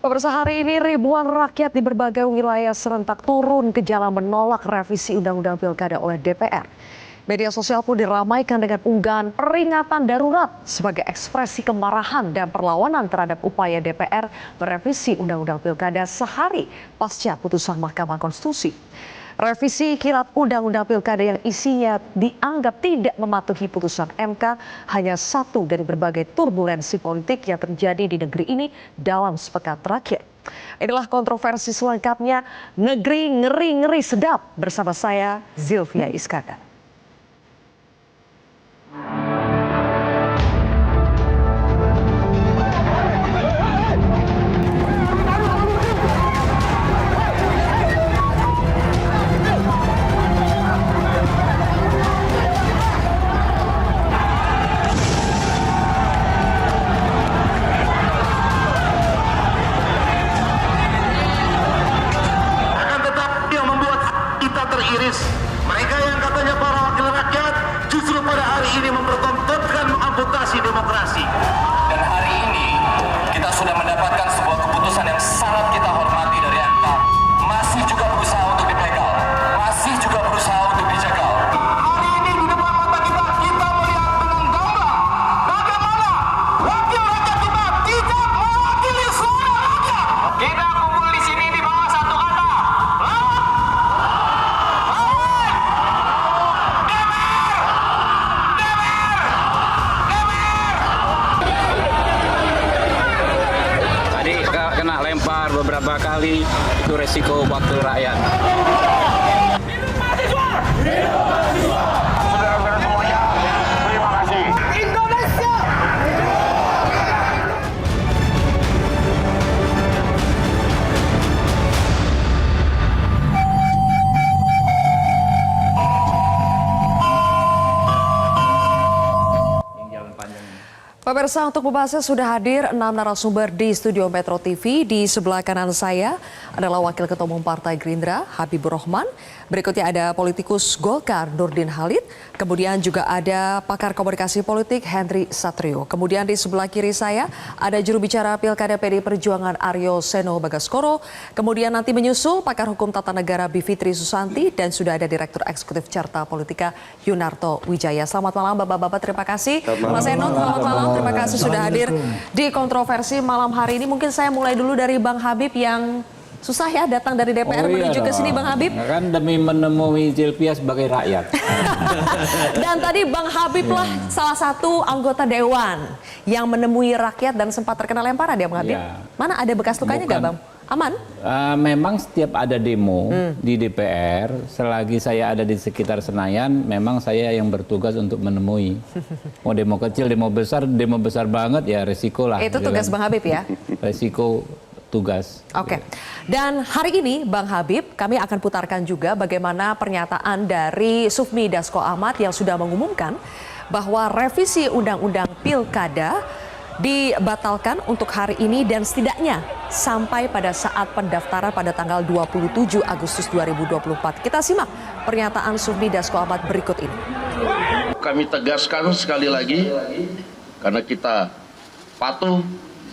Pemirsa, hari ini ribuan rakyat di berbagai wilayah serentak turun ke jalan menolak revisi Undang-Undang Pilkada oleh DPR. Media sosial pun diramaikan dengan unggahan peringatan darurat sebagai ekspresi kemarahan dan perlawanan terhadap upaya DPR merevisi Undang-Undang Pilkada sehari pasca putusan Mahkamah Konstitusi. Revisi kilat Undang-Undang Pilkada yang isinya dianggap tidak mematuhi putusan MK hanya satu dari berbagai turbulensi politik yang terjadi di negeri ini dalam sepekan terakhir. Inilah kontroversi selengkapnya Negeri Ngeri-Ngeri Sedap bersama saya Zilvia Iskandar. Mereka yang katanya para wakil rakyat justru pada hari ini mempertontonkan mengamputasi demokrasi. Dan hari ini kita sudah mendapatkan sebuah keputusan yang sangat kita hormati dari MK. Masih juga berusaha untuk dipegal, masih juga berusaha untuk dijegal. Hari ini di depan mata kita melihat dengan gamblang bagaimana wakil rakyat kita tidak mewakili suara rakyat. Kita kumpul di sini di bawah satu kata. Kena lempar beberapa kali, itu resiko wakil rakyat. Saudara-saudara semuanya, terima kasih. Indonesia! Pemirsa, untuk membahasnya sudah hadir 6 narasumber di studio Metro TV. Di sebelah kanan saya adalah Wakil Ketua Umum Partai Gerindra, Habibur Rahman. Berikutnya ada politikus Golkar, Nurdin Halid. Kemudian juga ada pakar komunikasi politik, Henry Satrio. Kemudian di sebelah kiri saya ada juru bicara Pilkada PDI Perjuangan, Aryo Seno Bagaskoro. Kemudian nanti menyusul pakar hukum tata negara, Bivitri Susanti. Dan sudah ada Direktur Eksekutif Carta Politika, Yunarto Wijaya. Selamat malam Bapak-Bapak, terima kasih. Mas Eno, selamat malam. Terima kasih sudah hadir di kontroversi malam hari ini. Mungkin saya mulai dulu dari Bang Habib yang susah ya datang dari DPR menuju ke sini, Bang Habib. Kan demi menemui Zilvia sebagai rakyat. Dan tadi Bang Habib lah salah satu anggota dewan yang menemui rakyat dan sempat terkena lemparan ya, Bang Habib. Ya. Mana ada bekas lukanya nggak, Bang? Aman? Memang setiap ada demo di DPR, selagi saya ada di sekitar Senayan, memang saya yang bertugas untuk menemui. Mau demo kecil, demo besar banget ya resiko lah. Itu tugas Bang Habib ya? Resiko tugas. Oke. Dan hari ini Bang Habib, kami akan putarkan juga bagaimana pernyataan dari Sufmi Dasko Ahmad yang sudah mengumumkan bahwa revisi Undang-Undang Pilkada dibatalkan untuk hari ini dan setidaknya sampai pada saat pendaftaran pada tanggal 27 Agustus 2024. Kita simak pernyataan Sufmi Dasko Ahmad berikut ini. Kami tegaskan sekali lagi, karena kita patuh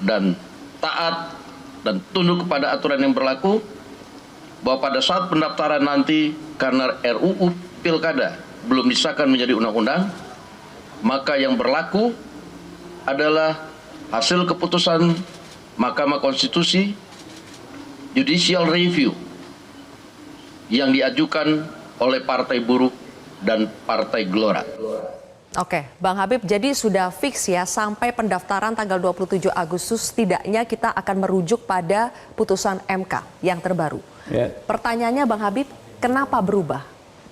dan taat dan tunduk kepada aturan yang berlaku, bahwa pada saat pendaftaran nanti karena RUU Pilkada belum disahkan menjadi undang-undang, maka yang berlaku adalah hasil keputusan Mahkamah Konstitusi Judicial Review yang diajukan oleh Partai Buruh dan Partai Gelora. Oke, Bang Habib, jadi sudah fix ya sampai pendaftaran tanggal 27 Agustus setidaknya kita akan merujuk pada putusan MK yang terbaru. Ya. Pertanyaannya Bang Habib, kenapa berubah?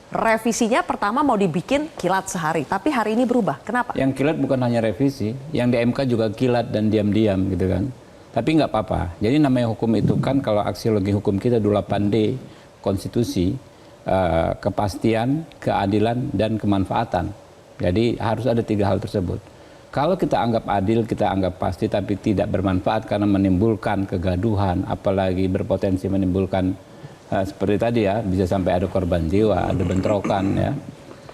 Revisinya pertama mau dibikin kilat sehari, tapi hari ini berubah. Kenapa? Yang kilat bukan hanya revisi, yang di MK juga kilat dan diam-diam gitu kan. Tapi nggak apa-apa. Jadi namanya hukum itu kan kalau aksiologi hukum kita 8D, konstitusi, kepastian, keadilan, dan kemanfaatan. Jadi harus ada 3 hal tersebut. Kalau kita anggap adil, kita anggap pasti, tapi tidak bermanfaat karena menimbulkan kegaduhan, apalagi berpotensi menimbulkan seperti tadi ya, bisa sampai ada korban jiwa, ada bentrokan ya.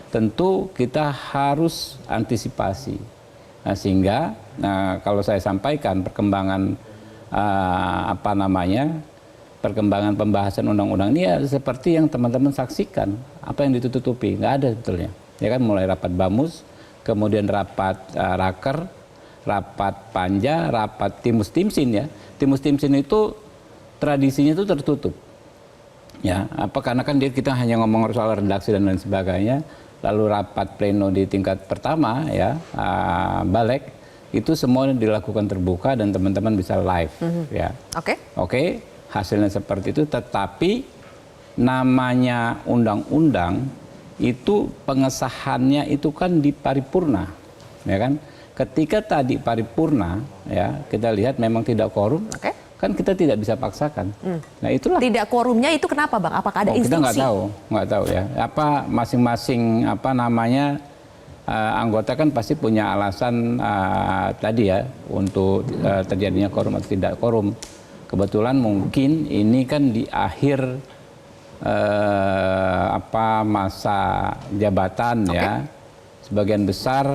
Tentu kita harus antisipasi. Nah, sehingga kalau saya sampaikan perkembangan perkembangan pembahasan undang-undang ini ya seperti yang teman-teman saksikan, apa yang ditutupi, nggak ada sebetulnya. Ya kan, mulai rapat Bamus, kemudian rapat Raker, rapat Panja, rapat Timus Timsin ya. Timus Timsin itu tradisinya itu tertutup. Ya, karena kan kita hanya ngomong soal redaksi dan lain sebagainya. Lalu rapat pleno di tingkat pertama ya, Balek itu semua dilakukan terbuka dan teman-teman bisa live ya. Oke. Hasilnya seperti itu, tetapi namanya undang-undang itu pengesahannya itu kan di paripurna, ya kan? Ketika tadi paripurna, ya kita lihat memang tidak quorum, kan kita tidak bisa paksakan. Nah itulah. Tidak quorumnya itu kenapa, Bang? Apakah ada instruksi? Kita nggak tahu ya. Apa masing-masing anggota kan pasti punya alasan tadi ya untuk terjadinya quorum atau tidak quorum. Kebetulan mungkin ini kan di akhir masa jabatan ya, sebagian besar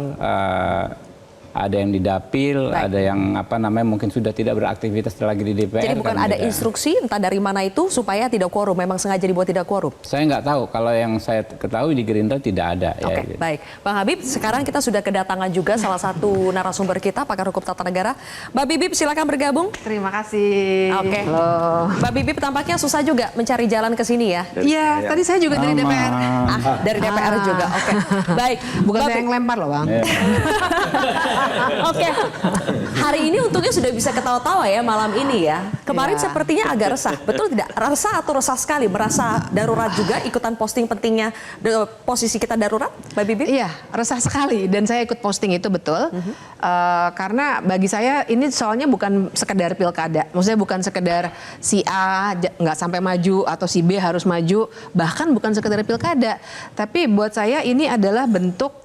ada yang di dapil, ada yang mungkin sudah tidak beraktivitas lagi di DPR. Jadi bukan ada instruksi entah dari mana itu supaya tidak quorum, memang sengaja dibuat tidak quorum? Saya nggak tahu, kalau yang saya ketahui di Gerindra tidak ada. Oke, baik. Bang Habib, sekarang kita sudah kedatangan juga salah satu narasumber kita, pakar hukum tata negara. Mbak Bibip, silakan bergabung. Terima kasih. Oke. Mbak Bibip tampaknya susah juga mencari jalan ke sini ya? Iya, tadi saya juga dari DPR. Dari DPR juga, oke. Baik. Bukan saya yang lempar loh, Bang. Oke, hari ini untungnya sudah bisa ketawa-tawa ya malam ini ya. Kemarin sepertinya agak resah, betul tidak? Resah atau resah sekali? Merasa darurat juga ikutan posting pentingnya posisi kita darurat, Mbak Bibi? Iya, resah sekali dan saya ikut posting itu betul. Karena bagi saya ini soalnya bukan sekedar pilkada, maksudnya bukan sekedar si A nggak sampai maju atau si B harus maju, bahkan bukan sekedar pilkada. Tapi buat saya ini adalah bentuk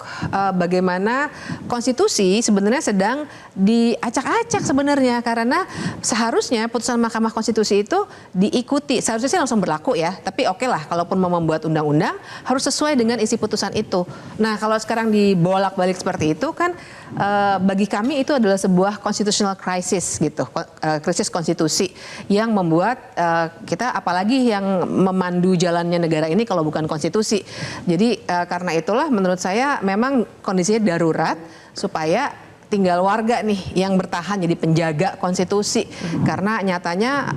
bagaimana konstitusi sebenarnya sedang diacak-acak sebenarnya, karena seharusnya putusan Mahkamah Konstitusi itu diikuti, seharusnya sih langsung berlaku ya, tapi oke lah kalaupun mau membuat undang-undang harus sesuai dengan isi putusan itu. Nah kalau sekarang dibolak-balik seperti itu kan bagi kami itu adalah sebuah constitutional crisis gitu, krisis konstitusi yang membuat kita apalagi yang memandu jalannya negara ini kalau bukan konstitusi. Jadi karena itulah menurut saya memang kondisinya darurat supaya tinggal warga nih yang bertahan jadi penjaga konstitusi, karena nyatanya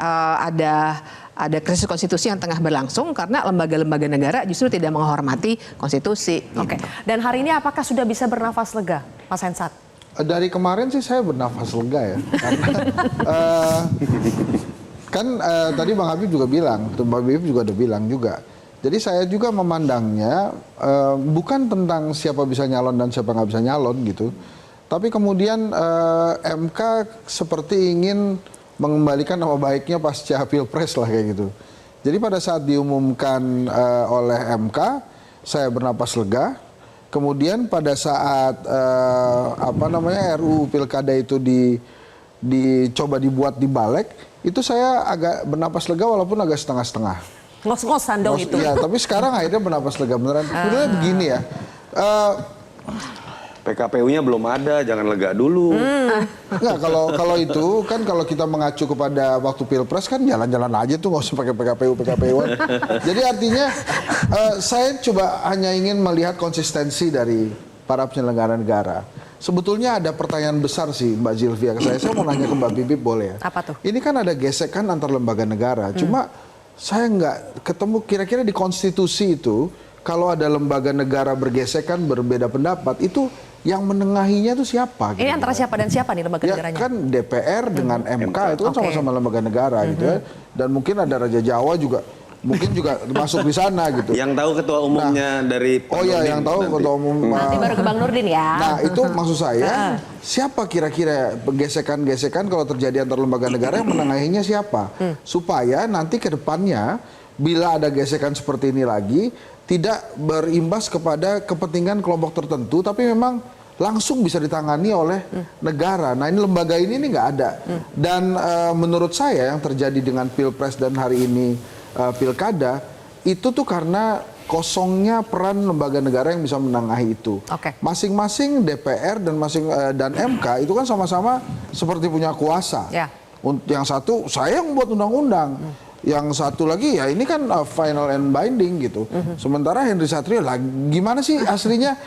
ada krisis konstitusi yang tengah berlangsung karena lembaga-lembaga negara justru tidak menghormati konstitusi. Oke. Dan hari ini apakah sudah bisa bernafas lega, Mas Hensat? Dari kemarin sih saya bernafas lega ya, karena tadi Bang Habib juga bilang, Mbak Habib juga udah bilang juga. Jadi saya juga memandangnya bukan tentang siapa bisa nyalon dan siapa nggak bisa nyalon gitu. Tapi kemudian MK seperti ingin mengembalikan nama baiknya pasca Pilpres lah kayak gitu. Jadi pada saat diumumkan oleh MK, saya bernapas lega. Kemudian pada saat RUU Pilkada itu dicoba dibuat di Balek, itu saya agak bernapas lega walaupun agak setengah-setengah. Ngos-ngosan dong itu. Iya, tapi sekarang akhirnya bernapas lega beneran. Sebenarnya begini ya. PKPU-nya belum ada, jangan lega dulu. Enggak, kalau itu kan kalau kita mengacu kepada waktu Pilpres kan jalan-jalan aja tuh, nggak usah pakai PKPU-an. Jadi artinya saya coba hanya ingin melihat konsistensi dari para penyelenggara negara. Sebetulnya ada pertanyaan besar sih Mbak Zilvia ke saya. Saya mau nanya ke Mbak Bibip boleh ya? Apa tuh? Ini kan ada gesekan antar lembaga negara. Cuma saya nggak ketemu kira-kira di konstitusi itu kalau ada lembaga negara bergesekan berbeda pendapat itu yang menengahinya itu siapa? Ini antara siapa dan siapa nih lembaga negaranya? Kan DPR dengan MK itu kan sama-sama lembaga negara gitu ya. Dan mungkin ada Raja Jawa juga, mungkin juga masuk di sana gitu. Yang tahu ketua umumnya dari Pak Nurdin, Nurdin yang tahu nanti. ketua umum. Nanti baru ke Bang Nurdin ya. Nah itu maksud saya, siapa kira-kira gesekan-gesekan kalau terjadi antar lembaga negara yang menengahinya siapa? Supaya nanti ke depannya bila ada gesekan seperti ini lagi tidak berimbas kepada kepentingan kelompok tertentu, tapi memang langsung bisa ditangani oleh negara. Nah ini lembaga ini nggak ada. Dan menurut saya yang terjadi dengan Pilpres dan hari ini Pilkada, itu tuh karena kosongnya peran lembaga negara yang bisa menengahi itu. Masing-masing DPR dan MK itu kan sama-sama seperti punya kuasa. Yang satu saya yang membuat undang-undang. Yang satu lagi ya ini kan final and binding gitu. Sementara Henry Satrio lah gimana sih aslinya?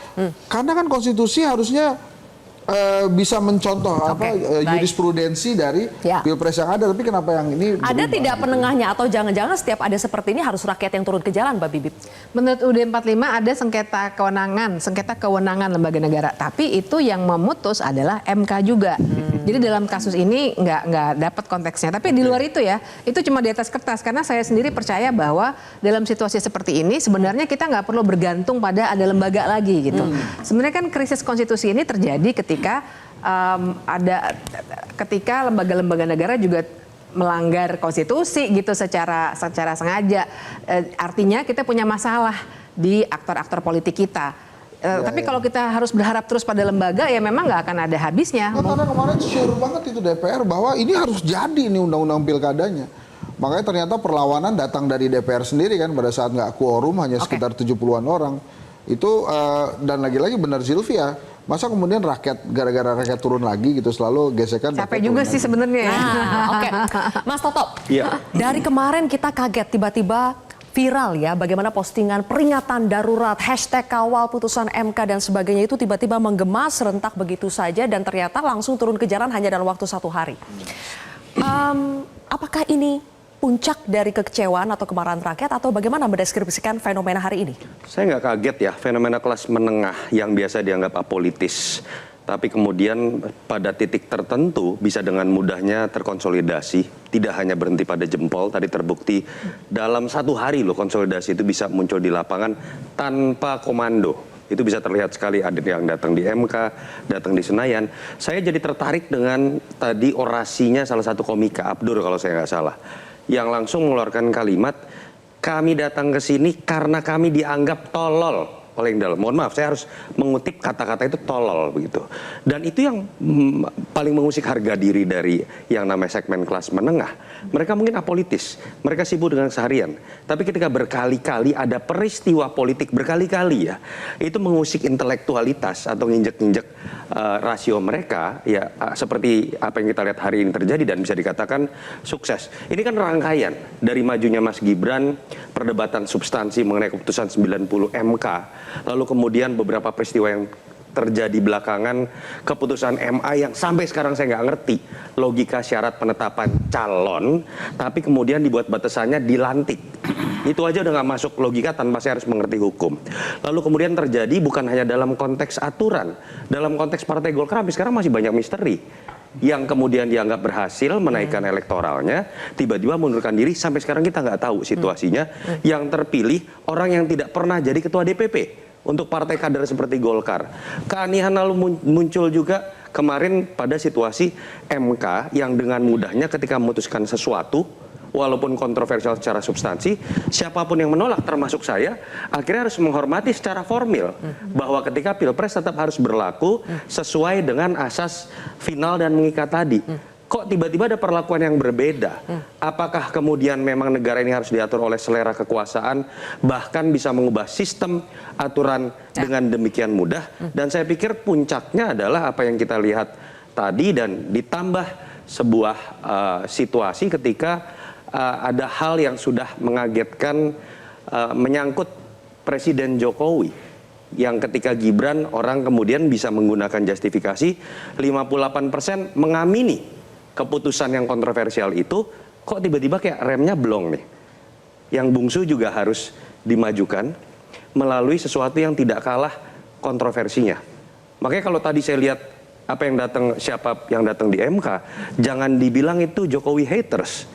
Karena kan konstitusi harusnya bisa mencontoh jurisprudensi dari pilpres yang ada, tapi kenapa yang ini Ada berubah, tidak gitu? penengahnya atau jangan-jangan setiap ada seperti ini harus rakyat yang turun ke jalan, Mbak Bibip? Menurut UUD 45 ada sengketa kewenangan lembaga negara, tapi itu yang memutus adalah MK juga. Jadi dalam kasus ini nggak dapat konteksnya. Tapi di luar itu ya, itu cuma di atas kertas. Karena saya sendiri percaya bahwa dalam situasi seperti ini sebenarnya kita nggak perlu bergantung pada ada lembaga lagi gitu. Sebenarnya kan krisis konstitusi ini terjadi ketika lembaga-lembaga negara juga melanggar konstitusi gitu secara sengaja. Artinya kita punya masalah di aktor-aktor politik kita. Tapi kalau kita harus berharap terus pada lembaga ya memang nggak akan ada habisnya. Karena kemarin sure banget itu DPR bahwa ini harus jadi ini undang-undang pilkadanya. Makanya ternyata perlawanan datang dari DPR sendiri kan pada saat nggak quorum hanya sekitar 70-an orang. Itu dan lagi-lagi benar Sylvia. Masa kemudian rakyat gara-gara rakyat turun lagi gitu selalu gesekan. Capek juga sih sebenarnya. Oke. Mas Toto, dari kemarin kita kaget tiba-tiba viral ya bagaimana postingan peringatan darurat, hashtag kawal putusan MK dan sebagainya itu tiba-tiba menggema serentak begitu saja dan ternyata langsung turun ke jalan hanya dalam waktu 1 hari. Apakah ini puncak dari kekecewaan atau kemarahan rakyat atau bagaimana mendeskripsikan fenomena hari ini? Saya nggak kaget ya, fenomena kelas menengah yang biasa dianggap apolitis. Tapi kemudian pada titik tertentu bisa dengan mudahnya terkonsolidasi. Tidak hanya berhenti pada jempol, tadi terbukti dalam 1 hari loh konsolidasi itu bisa muncul di lapangan tanpa komando. Itu bisa terlihat sekali ada yang datang di MK, datang di Senayan. Saya jadi tertarik dengan tadi orasinya salah satu komika, Abdur kalau saya nggak salah. Yang langsung mengeluarkan kalimat, kami datang ke sini karena kami dianggap tolol oleh yang dalam. Mohon maaf, saya harus mengutip kata-kata itu tolol begitu. Dan itu yang paling mengusik harga diri dari yang namanya segmen kelas menengah. Mereka mungkin apolitis, mereka sibuk dengan seharian. Tapi ketika berkali-kali ada peristiwa politik berkali-kali ya, itu mengusik intelektualitas atau nginjek-nginjek rasio mereka ya seperti apa yang kita lihat hari ini terjadi dan bisa dikatakan sukses. Ini kan rangkaian dari majunya Mas Gibran, perdebatan substansi mengenai keputusan 90 MK. Lalu kemudian beberapa peristiwa yang terjadi belakangan, keputusan MA yang sampai sekarang saya nggak ngerti logika syarat penetapan calon, tapi kemudian dibuat batasannya dilantik. Itu aja udah nggak masuk logika tanpa saya harus mengerti hukum. Lalu kemudian terjadi bukan hanya dalam konteks aturan, dalam konteks Partai Golkar sampai sekarang masih banyak misteri. Yang kemudian dianggap berhasil menaikkan elektoralnya, tiba-tiba mundurkan diri, sampai sekarang kita nggak tahu situasinya. Yang terpilih orang yang tidak pernah jadi ketua DPP untuk partai kader seperti Golkar. Keanehan lalu muncul juga kemarin pada situasi MK yang dengan mudahnya ketika memutuskan sesuatu, walaupun kontroversial secara substansi, siapapun yang menolak termasuk saya, akhirnya harus menghormati secara formil bahwa ketika Pilpres tetap harus berlaku sesuai dengan asas final dan mengikat tadi. Kok tiba-tiba ada perlakuan yang berbeda? Apakah kemudian memang negara ini harus diatur oleh selera kekuasaan, bahkan bisa mengubah sistem aturan dengan demikian mudah? Dan saya pikir puncaknya adalah apa yang kita lihat tadi dan ditambah sebuah situasi ketika ada hal yang sudah mengagetkan menyangkut Presiden Jokowi. Yang ketika Gibran orang kemudian bisa menggunakan justifikasi 58% mengamini keputusan yang kontroversial itu, kok tiba-tiba kayak remnya blong nih. Yang bungsu juga harus dimajukan melalui sesuatu yang tidak kalah kontroversinya. Makanya kalau tadi saya lihat siapa yang datang di MK, jangan dibilang itu Jokowi haters.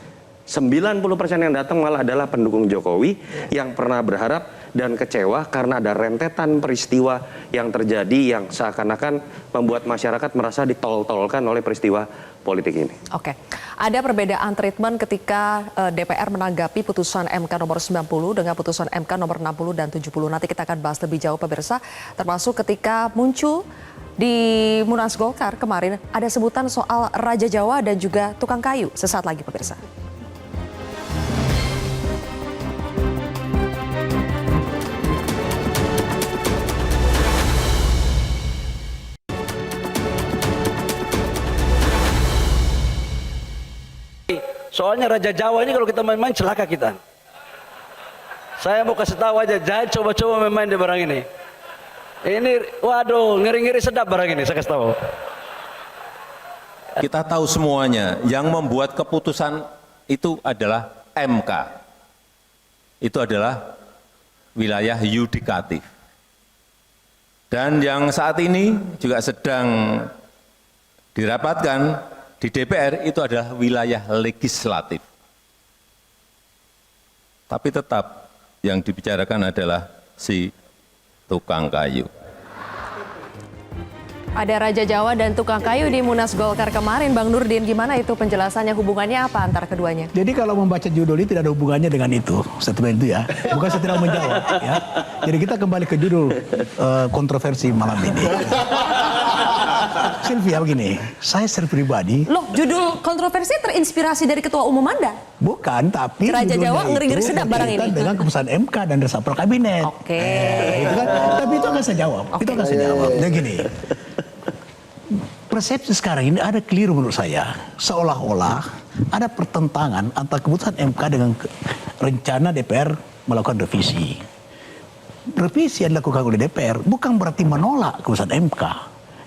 90% yang datang malah adalah pendukung Jokowi yang pernah berharap dan kecewa karena ada rentetan peristiwa yang terjadi yang seakan-akan membuat masyarakat merasa ditol-tolkan oleh peristiwa politik ini. Oke, ada perbedaan treatment ketika DPR menanggapi putusan MK nomor 90 dengan putusan MK nomor 60 dan 70. Nanti kita akan bahas lebih jauh pemirsa, termasuk ketika muncul di Munas Golkar kemarin ada sebutan soal Raja Jawa dan juga tukang kayu. Sesaat lagi pemirsa. Soalnya Raja Jawa ini kalau kita main-main celaka kita. Saya mau kasih tahu aja, jangan coba-coba main-main di barang ini. Ini, waduh, ngeri-ngeri sedap barang ini, saya kasih tahu. Kita tahu semuanya, yang membuat keputusan itu adalah MK. Itu adalah wilayah yudikatif. Dan yang saat ini juga sedang dirapatkan di DPR itu adalah wilayah legislatif. Tapi tetap yang dibicarakan adalah si tukang kayu. Ada Raja Jawa dan tukang kayu di Munas Golkar kemarin. Bang Nurdin, gimana itu penjelasannya, hubungannya apa antara keduanya? Jadi kalau membaca judul ini tidak ada hubungannya dengan itu, statement itu ya. Bukan saya tidak menjawab ya. Jadi kita kembali ke judul kontroversi malam ini. Sylvia begini, saya secara pribadi... Loh, judul kontroversi terinspirasi dari Ketua Umum Anda? Bukan, tapi Raja Jawa ngeri-ngeri sedap barang ini. dengan keputusan MK dan resapel kabinet. Oke. Itu kan, tapi itu akan saya jawab. Itu akan saya jawab. Jadi gini, persepsi sekarang ini ada keliru menurut saya. Seolah-olah ada pertentangan antara keputusan MK dengan rencana DPR melakukan revisi. Revisi yang dilakukan oleh DPR bukan berarti menolak keputusan MK.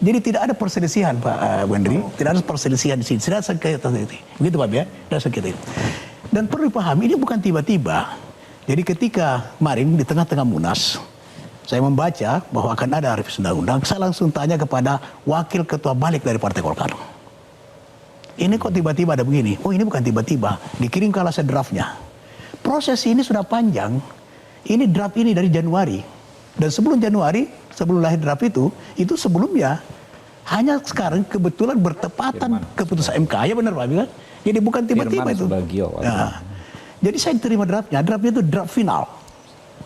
Jadi tidak ada perselisihan, Pak Wendri, tidak ada perselisihan di sini, tidak sengketa itu. Begitu Pak ya, tidak sengketa itu. Dan perlu dipahami ini bukan tiba-tiba. Jadi ketika kemarin di tengah-tengah Munas, saya membaca bahwa akan ada revisi undang-undang, saya langsung tanya kepada wakil ketua balik dari Partai Golkar. Ini kok tiba-tiba ada begini? Oh ini bukan tiba-tiba, dikirim ke alasnya draftnya. Proses ini sudah panjang, ini draft ini dari Januari. Dan sebelum Januari, sebelum lahir draft itu sebelumnya hanya sekarang kebetulan bertepatan keputusan MK. Ya benar Pak, kan? Jadi bukan tiba-tiba itu. Nah, jadi saya terima draftnya itu draft final.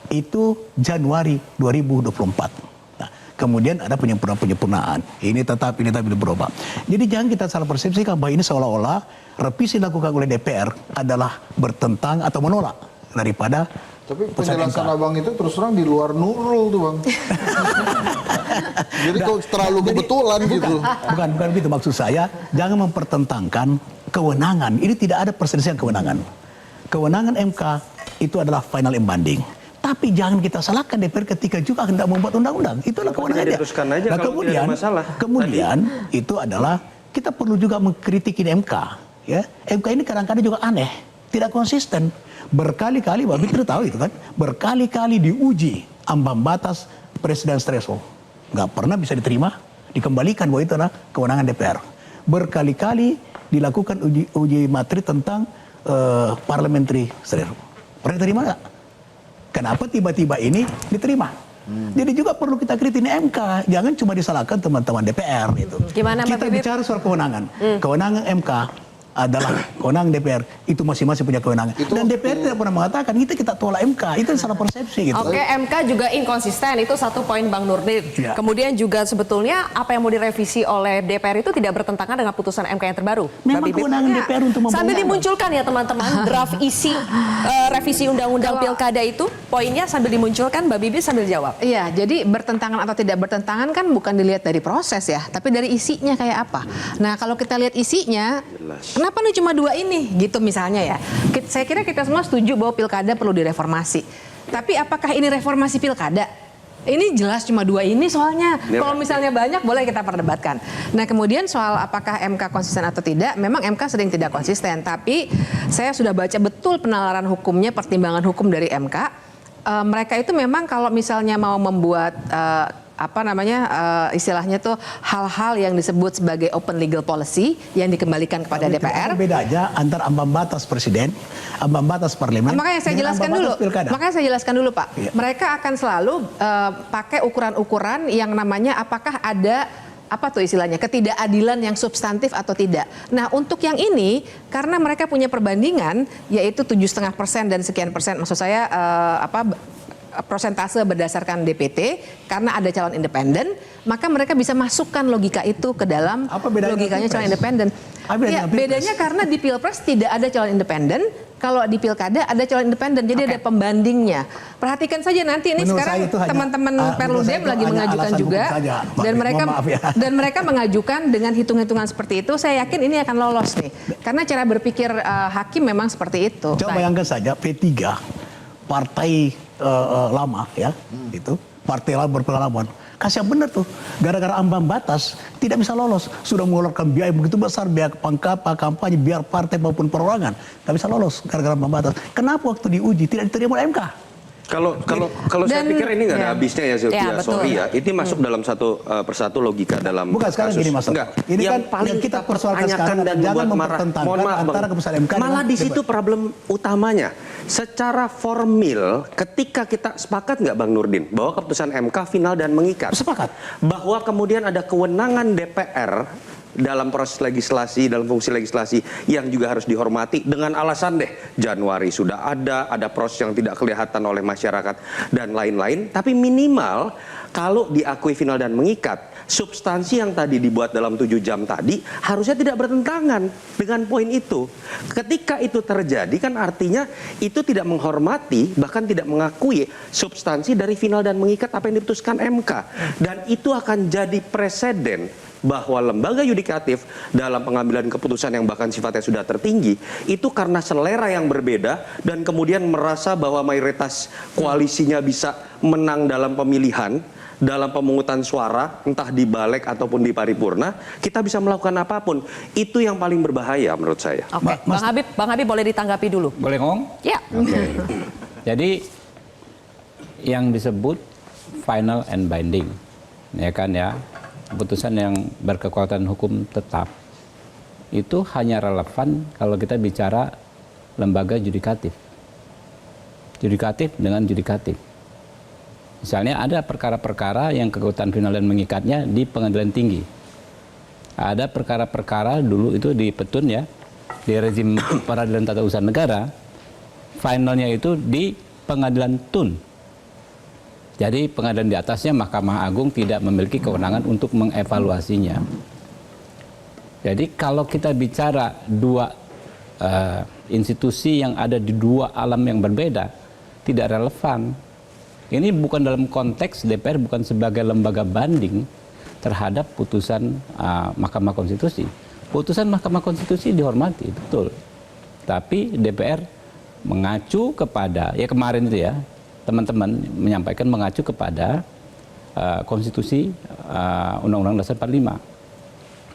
Itu Januari 2024. Nah, kemudian ada penyempurnaan. Ini tetap berubah. Jadi jangan kita salah persepsikan bahwa ini seolah-olah revisi dilakukan oleh DPR adalah bertentang atau menolak daripada. Tapi penjelasan abang itu terus terang di luar Nurul tuh bang. Jadi kok terlalu kebetulan gitu. Bukan begitu maksud saya. Jangan mempertentangkan kewenangan. Ini tidak ada perselisihan kewenangan. Kewenangan MK itu adalah final and binding. Tapi jangan kita salahkan DPR ketika juga hendak membuat undang-undang. Itulah kewenangannya. Nah, kemudian itu adalah kita perlu juga mengkritik MK. Ya, MK ini kadang-kadang juga aneh, tidak konsisten. Berkali-kali, Bapak Fitri tahu itu kan, berkali-kali diuji ambang batas presiden threshold. Nggak pernah bisa diterima, dikembalikan bahwa itu adalah kewenangan DPR. Berkali-kali dilakukan uji materi tentang parliamentary threshold. Pernah diterima nggak? Kenapa tiba-tiba ini diterima? Jadi juga perlu kita kritik ini MK, jangan cuma disalahkan teman-teman DPR itu. Gimana, kita bicara soal kewenangan. Kewenangan MK adalah kewenangan DPR, itu masing-masing punya kewenangan. Dan DPR tidak pernah mengatakan kita tolak MK, itu salah persepsi gitu. Oke, MK juga inkonsisten, itu satu poin Bang Nurdin. Ya. Kemudian juga sebetulnya apa yang mau direvisi oleh DPR itu tidak bertentangan dengan putusan MK yang terbaru. Memang kewenangan DPR untuk membawa. Sambil dimunculkan ya teman-teman, draft isi revisi undang-undang pilkada itu, poinnya sambil dimunculkan, Mbak Bibi sambil jawab. Iya, jadi bertentangan atau tidak bertentangan kan bukan dilihat dari proses ya, tapi dari isinya kayak apa. Nah, kalau kita lihat isinya, kenapa nih cuma dua ini? Gitu misalnya ya. Saya kira kita semua setuju bahwa pilkada perlu direformasi. Tapi apakah ini reformasi pilkada? Ini jelas cuma dua ini soalnya. Kalau misalnya banyak boleh kita perdebatkan. Nah kemudian soal apakah MK konsisten atau tidak, memang MK sering tidak konsisten. Tapi saya sudah baca betul penalaran hukumnya, pertimbangan hukum dari MK. Mereka itu memang kalau misalnya mau membuat istilahnya tuh hal-hal yang disebut sebagai open legal policy yang dikembalikan kepada DPR. Beda aja antar ambang batas presiden, ambang batas parlemen. Makanya saya jelaskan dulu Pak. Ya. Mereka akan selalu pakai ukuran-ukuran yang namanya apakah ada ketidakadilan yang substantif atau tidak. Nah untuk yang ini karena mereka punya perbandingan yaitu 7,5% dan sekian persen, maksud saya persentase berdasarkan DPT karena ada calon independen, maka mereka bisa masukkan logika itu ke dalam logikanya calon independen. Ya, bedanya karena di Pilpres tidak ada calon independen, kalau di Pilkada ada calon independen, jadi ada pembandingnya. Perhatikan saja nanti ini Menurut sekarang saya itu teman-teman Perludem lagi mengajukan juga, dan mereka mengajukan dengan hitung-hitungan seperti itu. Saya yakin ini akan lolos nih, karena cara berpikir hakim memang seperti itu. Coba bayangkan saja P3, partai lama ya, itu partai lama berpengalaman. Kasihan benar tuh, gara-gara ambang batas tidak bisa lolos, sudah mengeluarkan biaya begitu besar, biaya kampanye, biar partai maupun perorangan, nggak bisa lolos gara-gara ambang batas. Kenapa waktu diuji tidak diterima oleh MK? Kalau saya pikir ini nggak ada habisnya ya Sylvia, sorry ya. Ini masuk dalam satu persatu logika dalam Bukan sekarang kasus. gini Mas. Enggak, Ini yang kan paling yang kita persoalkan sekarang dan jangan membuat marah. Mohon maaf, antara Bang. keputusan MK Malah dengan di situ debat. problem utamanya. Secara formil, ketika kita sepakat nggak Bang Nurdin bahwa keputusan MK final dan mengikat. Sepakat. Bahwa kemudian ada kewenangan DPR dalam proses legislasi, dalam fungsi legislasi yang juga harus dihormati dengan alasan Januari sudah ada proses yang tidak kelihatan oleh masyarakat dan lain-lain, tapi minimal kalau diakui final dan mengikat, substansi yang tadi dibuat dalam 7 jam tadi harusnya tidak bertentangan dengan poin itu. Ketika itu terjadi kan artinya itu tidak menghormati, bahkan tidak mengakui substansi dari final dan mengikat apa yang diputuskan MK, dan itu akan jadi preseden bahwa lembaga yudikatif dalam pengambilan keputusan yang bahkan sifatnya sudah tertinggi itu karena selera yang berbeda dan kemudian merasa bahwa mayoritas koalisinya bisa menang dalam pemilihan, dalam pemungutan suara, entah di balik ataupun di paripurna, kita bisa melakukan apapun. Itu yang paling berbahaya menurut saya. Oke, Bang Habib boleh ditanggapi dulu. Boleh ngomong? Ya. Oke. Jadi yang disebut final and binding, ya kan ya, keputusan yang berkekuatan hukum tetap itu hanya relevan kalau kita bicara lembaga yudikatif. Yudikatif dengan yudikatif. Misalnya ada perkara-perkara yang kekuatan final dan mengikatnya di pengadilan tinggi. Ada perkara-perkara dulu itu di Petun ya, di rezim peradilan tata usaha negara, finalnya itu di pengadilan tun. Jadi pengadilan di atasnya Mahkamah Agung tidak memiliki kewenangan untuk mengevaluasinya. Jadi kalau kita bicara dua institusi yang ada di dua alam yang berbeda, tidak relevan. Ini bukan dalam konteks DPR bukan sebagai lembaga banding terhadap putusan Mahkamah Konstitusi. Putusan Mahkamah Konstitusi dihormati, betul. Tapi DPR mengacu kepada, ya kemarin itu ya, teman-teman menyampaikan mengacu kepada Konstitusi Undang-Undang Dasar 45.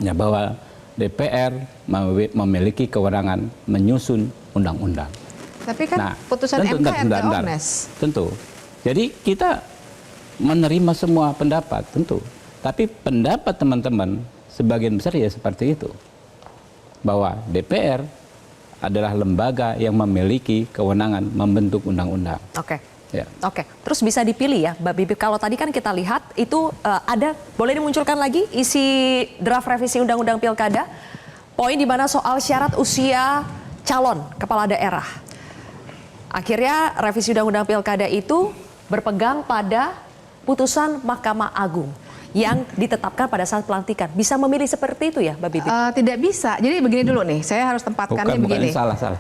Ya, bahwa DPR memiliki kewenangan menyusun undang-undang. Tapi kan putusan MK tentu. Jadi kita menerima semua pendapat, tentu. Tapi pendapat teman-teman sebagian besar ya seperti itu. Bahwa DPR adalah lembaga yang memiliki kewenangan membentuk undang-undang. Oke. Ya. Oke, terus bisa dipilih ya, Mbak Bibi. Kalau tadi kan kita lihat itu ada, boleh dimunculkan lagi isi draft revisi Undang-Undang Pilkada, poin di mana soal syarat usia calon kepala daerah. Akhirnya revisi Undang-Undang Pilkada itu berpegang pada putusan Mahkamah Agung yang ditetapkan pada saat pelantikan. Bisa memilih seperti itu ya, Mbak Bibi? Tidak bisa. Jadi begini dulu nih, saya harus tempatkannya begini. Salah.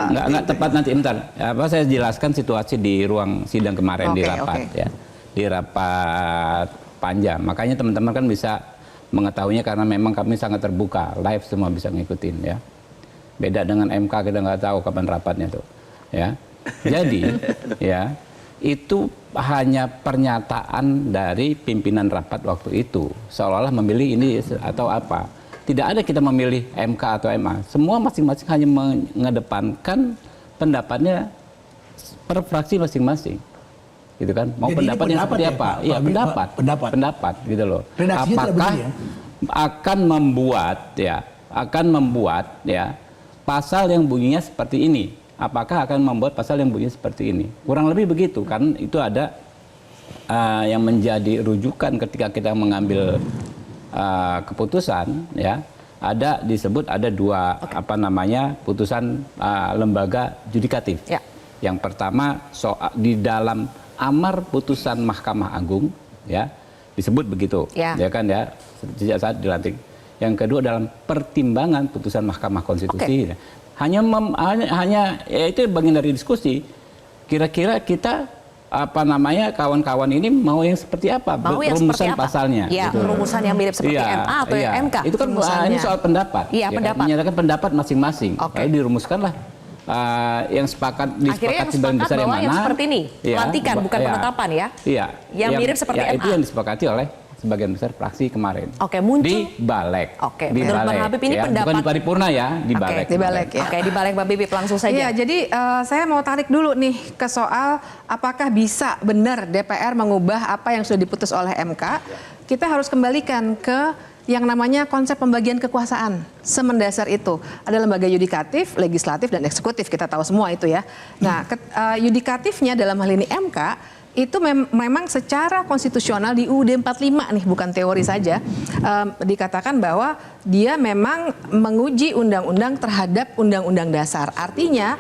Nggak tepat nanti, bentar. Saya jelaskan situasi di ruang sidang kemarin di rapat. Ya. Di rapat panjang. Makanya teman-teman kan bisa mengetahuinya karena memang kami sangat terbuka. Live semua bisa ngikutin ya. Beda dengan MK, kita nggak tahu kapan rapatnya tuh. Ya. Jadi, ya, itu hanya pernyataan dari pimpinan rapat waktu itu, seolah-olah memilih ini atau apa. Tidak ada kita memilih MK atau MA. Semua masing-masing hanya mengedepankan pendapatnya per fraksi masing-masing, gitu kan? Mau jadi pendapatnya seperti apa? Iya, pendapat, gitu loh. Apakah akan membuat pasal yang bunyinya seperti ini? Apakah akan membuat pasal yang bunyi seperti ini? Kurang lebih begitu, kan itu ada yang menjadi rujukan ketika kita mengambil keputusan, ya. Disebut ada dua putusan lembaga yudikatif. Ya. Yang pertama di dalam amar putusan Mahkamah Agung, ya disebut begitu, Ya. ya kan ya sejak saat dilantik. Yang kedua dalam pertimbangan putusan Mahkamah Konstitusi. Hanya ya itu bagian dari diskusi. Kira-kira kita kawan-kawan ini mau yang seperti apa? Mau yang Rumusan seperti apa? pasalnya. Ya, gitu. rumusan yang mirip seperti Iya, MA atau yang MK. Itu kan rumusannya. ini soal pendapat. Iya, kan? pendapat. Menyatakan pendapat masing-masing. Oke. Lalu dirumuskanlah yang disepakati Akhirnya yang sebagian sepakat besar yang bahwa mana? yang seperti ini, Iya, pelantikan bukan iya. penetapan ya. Iya. Yang mirip seperti ya, MA. Itu yang disepakati oleh sebagian besar fraksi kemarin. Oke, muncul Di Balek. Oke, Di menurut Bang Balek, Habib ini ya. pendapat- Bukan di paripurna ya, di Oke, Balek. di Balek ya. Oke, di Balek Mbak Bibip langsung saja. Iya, jadi saya mau tarik dulu nih ke soal apakah bisa benar DPR mengubah apa yang sudah diputus oleh MK. Kita harus kembalikan ke yang namanya konsep pembagian kekuasaan. Semendasar itu. Ada lembaga yudikatif, legislatif, dan eksekutif. Kita tahu semua itu ya. Nah, yudikatifnya dalam hal ini MK, itu memang secara konstitusional di UUD 45 nih, bukan teori saja, dikatakan bahwa dia memang menguji undang-undang terhadap undang-undang dasar. Artinya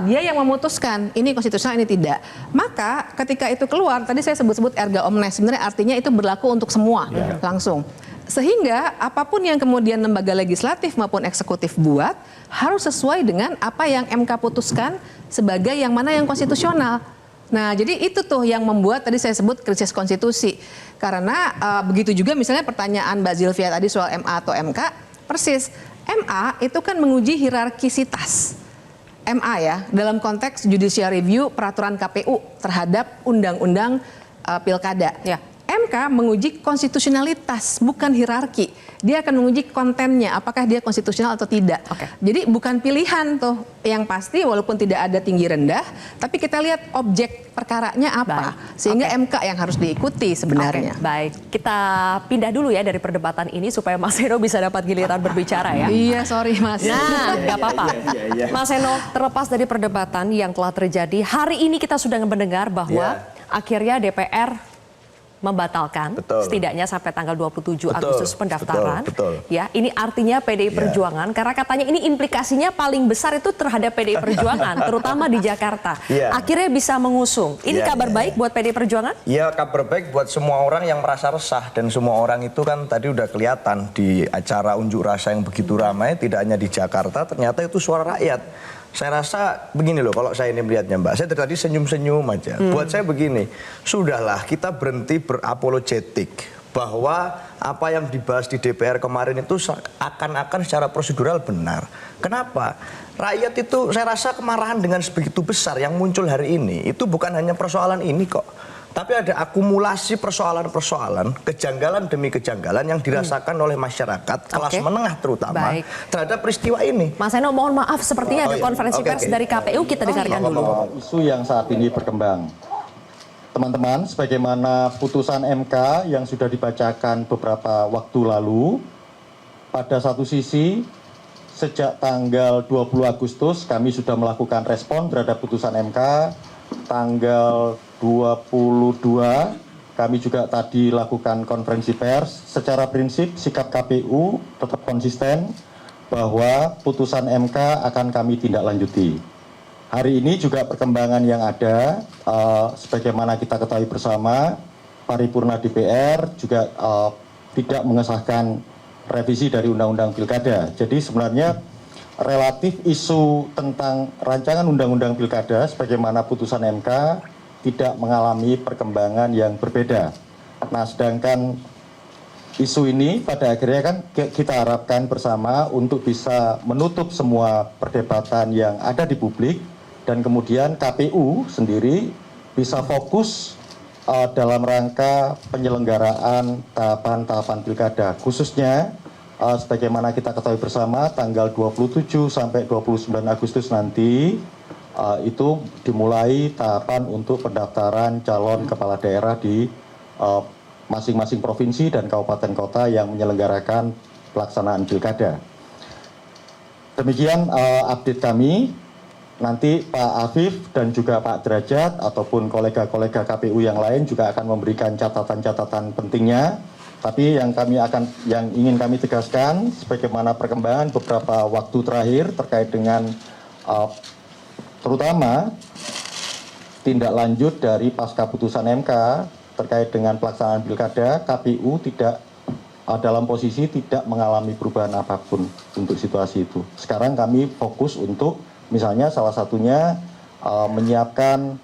dia yang memutuskan ini konstitusional, ini tidak. Maka ketika itu keluar, tadi saya sebut-sebut erga omnes, sebenarnya artinya itu berlaku untuk semua langsung. Sehingga apapun yang kemudian lembaga legislatif maupun eksekutif buat harus sesuai dengan apa yang MK putuskan sebagai yang mana yang konstitusional. Nah, jadi itu tuh yang membuat tadi saya sebut krisis konstitusi. Karena begitu juga misalnya pertanyaan Mbak Zilvia tadi soal MA atau MK, persis. MA itu kan menguji hierarkisitas. MA ya, dalam konteks judicial review peraturan KPU terhadap undang-undang pilkada. Ya. MK menguji konstitusionalitas, bukan hierarki. Dia akan menguji kontennya, apakah dia konstitusional atau tidak. Oke. Jadi bukan pilihan tuh, yang pasti walaupun tidak ada tinggi rendah, tapi kita lihat objek perkaranya apa. Baik. Sehingga Oke. MK yang harus diikuti sebenarnya. Oke, baik. Kita pindah dulu ya dari perdebatan ini supaya Mas Eno bisa dapat giliran berbicara ya. Iya, sorry Mas. Nah, nggak apa-apa. Mas Eno, terlepas dari perdebatan yang telah terjadi, hari ini kita sudah mendengar bahwa akhirnya DPR membatalkan setidaknya sampai tanggal 27 Agustus pendaftaran. Ya, ini artinya PDI Perjuangan karena katanya ini implikasinya paling besar itu terhadap PDI Perjuangan, terutama di Jakarta. Akhirnya bisa mengusung. Ini kabar baik buat PDI Perjuangan? Iya, kabar baik buat semua orang yang merasa resah, dan semua orang itu kan tadi udah kelihatan di acara unjuk rasa yang begitu ramai, tidak hanya di Jakarta, ternyata itu suara rakyat. Saya rasa begini loh, kalau saya ini melihatnya Mbak, saya tadi senyum-senyum aja. Buat saya begini, sudahlah kita berhenti berapologetik bahwa apa yang dibahas di DPR kemarin itu akan-akan secara prosedural benar. Kenapa? Rakyat itu saya rasa kemarahan dengan sebegitu besar yang muncul hari ini, itu bukan hanya persoalan ini kok. Tapi ada akumulasi persoalan-persoalan, kejanggalan demi kejanggalan yang dirasakan oleh masyarakat, kelas menengah terutama, terhadap peristiwa ini. Mas Eno, mohon maaf, sepertinya ada konferensi pers dari KPU, kita dengarkan dulu. Isu yang saat ini berkembang. Teman-teman, sebagaimana putusan MK yang sudah dibacakan beberapa waktu lalu, pada satu sisi, sejak tanggal 20 Agustus kami sudah melakukan respon terhadap putusan MK, tanggal 22 kami juga tadi lakukan konferensi pers. Secara prinsip sikap KPU tetap konsisten bahwa putusan MK akan kami tindak lanjuti. Hari ini juga perkembangan yang ada, sebagaimana kita ketahui bersama, paripurna DPR juga tidak mengesahkan revisi dari Undang-Undang Pilkada. Jadi sebenarnya relatif isu tentang rancangan Undang-Undang Pilkada sebagaimana putusan MK tidak mengalami perkembangan yang berbeda. Nah, sedangkan isu ini pada akhirnya kan kita harapkan bersama untuk bisa menutup semua perdebatan yang ada di publik dan kemudian KPU sendiri bisa fokus dalam rangka penyelenggaraan tahapan-tahapan pilkada, khususnya sebagaimana kita ketahui bersama tanggal 27 sampai 29 Agustus nanti itu dimulai tahapan untuk pendaftaran calon kepala daerah di masing-masing provinsi dan kabupaten kota yang menyelenggarakan pelaksanaan pilkada. Demikian update kami. Nanti Pak Afif dan juga Pak Derajat ataupun kolega-kolega KPU yang lain juga akan memberikan catatan-catatan pentingnya. Tapi yang ingin kami tegaskan, sebagaimana perkembangan beberapa waktu terakhir terkait dengan terutama tindak lanjut dari pasca putusan MK terkait dengan pelaksanaan pilkada, KPU tidak dalam posisi tidak mengalami perubahan apapun untuk situasi itu. Sekarang kami fokus untuk misalnya salah satunya menyiapkan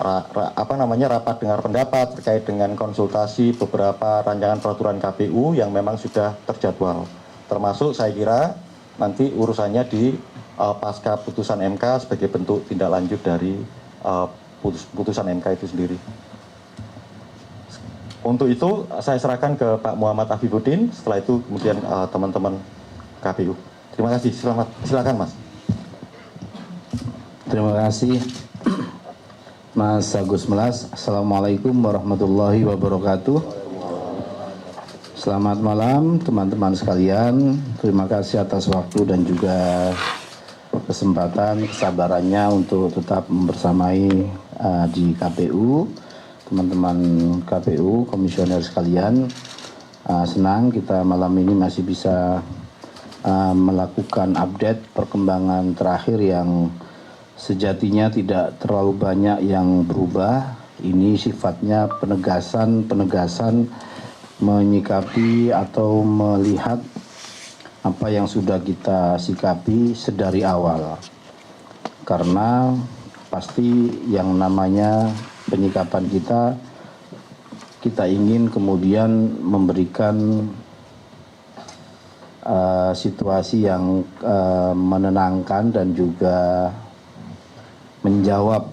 rapat dengar pendapat terkait dengan konsultasi beberapa rancangan peraturan KPU yang memang sudah terjadwal. Termasuk saya kira nanti urusannya di pasca putusan MK sebagai bentuk tindak lanjut dari putusan MK itu sendiri. Untuk itu saya serahkan ke Pak Muhammad Afifuddin, setelah itu kemudian teman-teman KPU. Terima kasih, silakan Mas. Terima kasih Mas Agus Melas. Assalamualaikum warahmatullahi wabarakatuh. Selamat malam teman-teman sekalian. Terima kasih atas waktu dan juga kesempatan, kesabarannya untuk tetap membersamai di KPU. Teman-teman KPU, komisioner sekalian, senang kita malam ini masih bisa melakukan update perkembangan terakhir yang sejatinya tidak terlalu banyak yang berubah. Ini sifatnya penegasan menyikapi atau melihat apa yang sudah kita sikapi sedari awal. Karena pasti yang namanya penyikapan kita ingin kemudian memberikan situasi yang menenangkan dan juga menjawab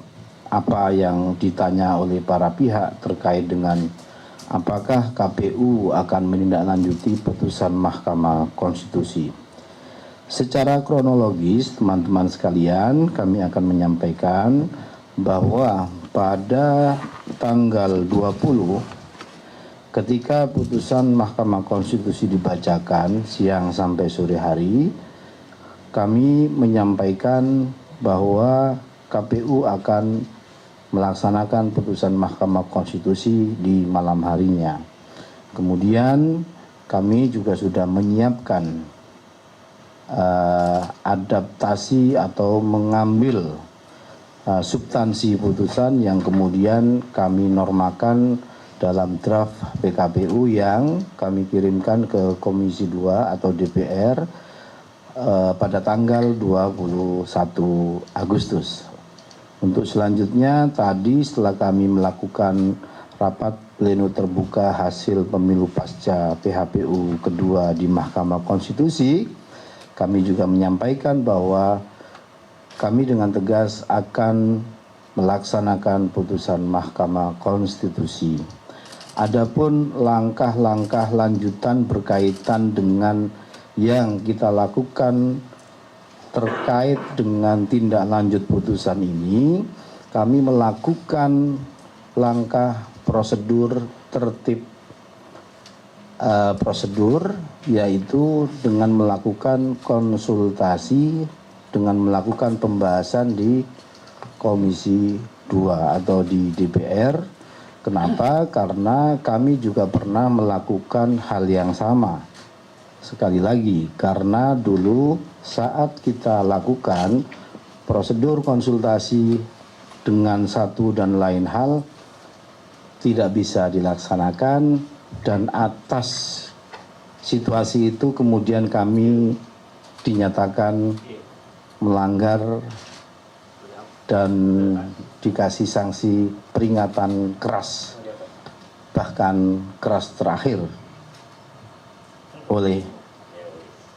apa yang ditanya oleh para pihak terkait dengan apakah KPU akan menindaklanjuti putusan Mahkamah Konstitusi. Secara kronologis, teman-teman sekalian, kami akan menyampaikan bahwa pada tanggal 20 ketika putusan Mahkamah Konstitusi dibacakan siang sampai sore hari, kami menyampaikan bahwa KPU akan melaksanakan putusan Mahkamah Konstitusi di malam harinya. Kemudian kami juga sudah menyiapkan adaptasi atau mengambil substansi putusan yang kemudian kami normakan dalam draft PKPU yang kami kirimkan ke Komisi 2 atau DPR pada tanggal 21 Agustus. Untuk selanjutnya tadi setelah kami melakukan rapat pleno terbuka hasil pemilu pasca PHPU kedua di Mahkamah Konstitusi, kami juga menyampaikan bahwa kami dengan tegas akan melaksanakan putusan Mahkamah Konstitusi. Adapun langkah-langkah lanjutan berkaitan dengan yang kita lakukan terkait dengan tindak lanjut putusan ini, kami melakukan langkah prosedur tertib prosedur, yaitu dengan melakukan konsultasi, dengan melakukan pembahasan di Komisi 2 atau di DPR. Kenapa? Karena kami juga pernah melakukan hal yang sama. Sekali lagi, karena dulu saat kita lakukan prosedur konsultasi dengan satu dan lain hal tidak bisa dilaksanakan, dan atas situasi itu kemudian kami dinyatakan melanggar dan dikasih sanksi peringatan keras, bahkan keras terakhir oleh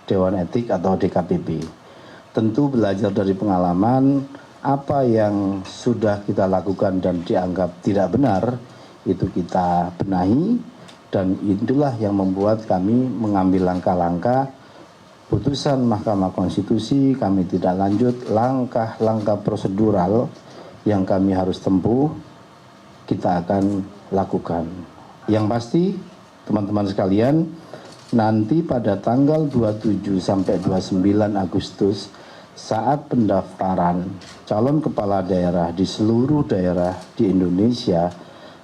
Dewan Etik atau DKPP. Tentu belajar dari pengalaman, apa yang sudah kita lakukan dan dianggap tidak benar itu kita benahi, dan itulah yang membuat kami mengambil langkah-langkah putusan Mahkamah Konstitusi. Kami tidak lanjut langkah-langkah prosedural yang kami harus tempuh, kita akan lakukan. Yang pasti teman-teman sekalian, nanti pada tanggal 27 sampai 29 Agustus saat pendaftaran calon kepala daerah di seluruh daerah di Indonesia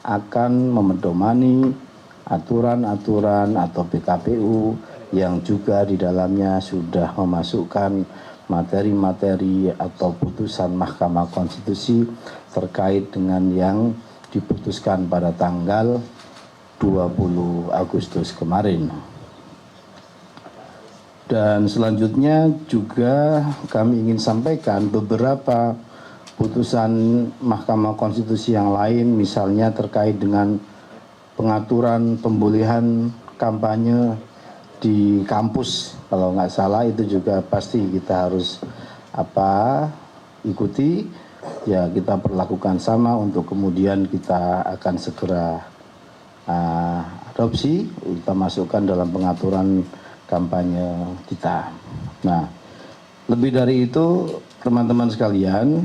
akan memedomani aturan-aturan atau PKPU yang juga di dalamnya sudah memasukkan materi-materi atau putusan Mahkamah Konstitusi terkait dengan yang diputuskan pada tanggal 20 Agustus kemarin. Dan selanjutnya juga kami ingin sampaikan beberapa putusan Mahkamah Konstitusi yang lain, misalnya terkait dengan pengaturan pembolehan kampanye di kampus. Kalau nggak salah itu juga pasti kita harus ikuti. Ya, kita perlakukan sama untuk kemudian kita akan segera adopsi, kita masukkan dalam pengaturan kampanye kita. Nah, lebih dari itu teman-teman sekalian,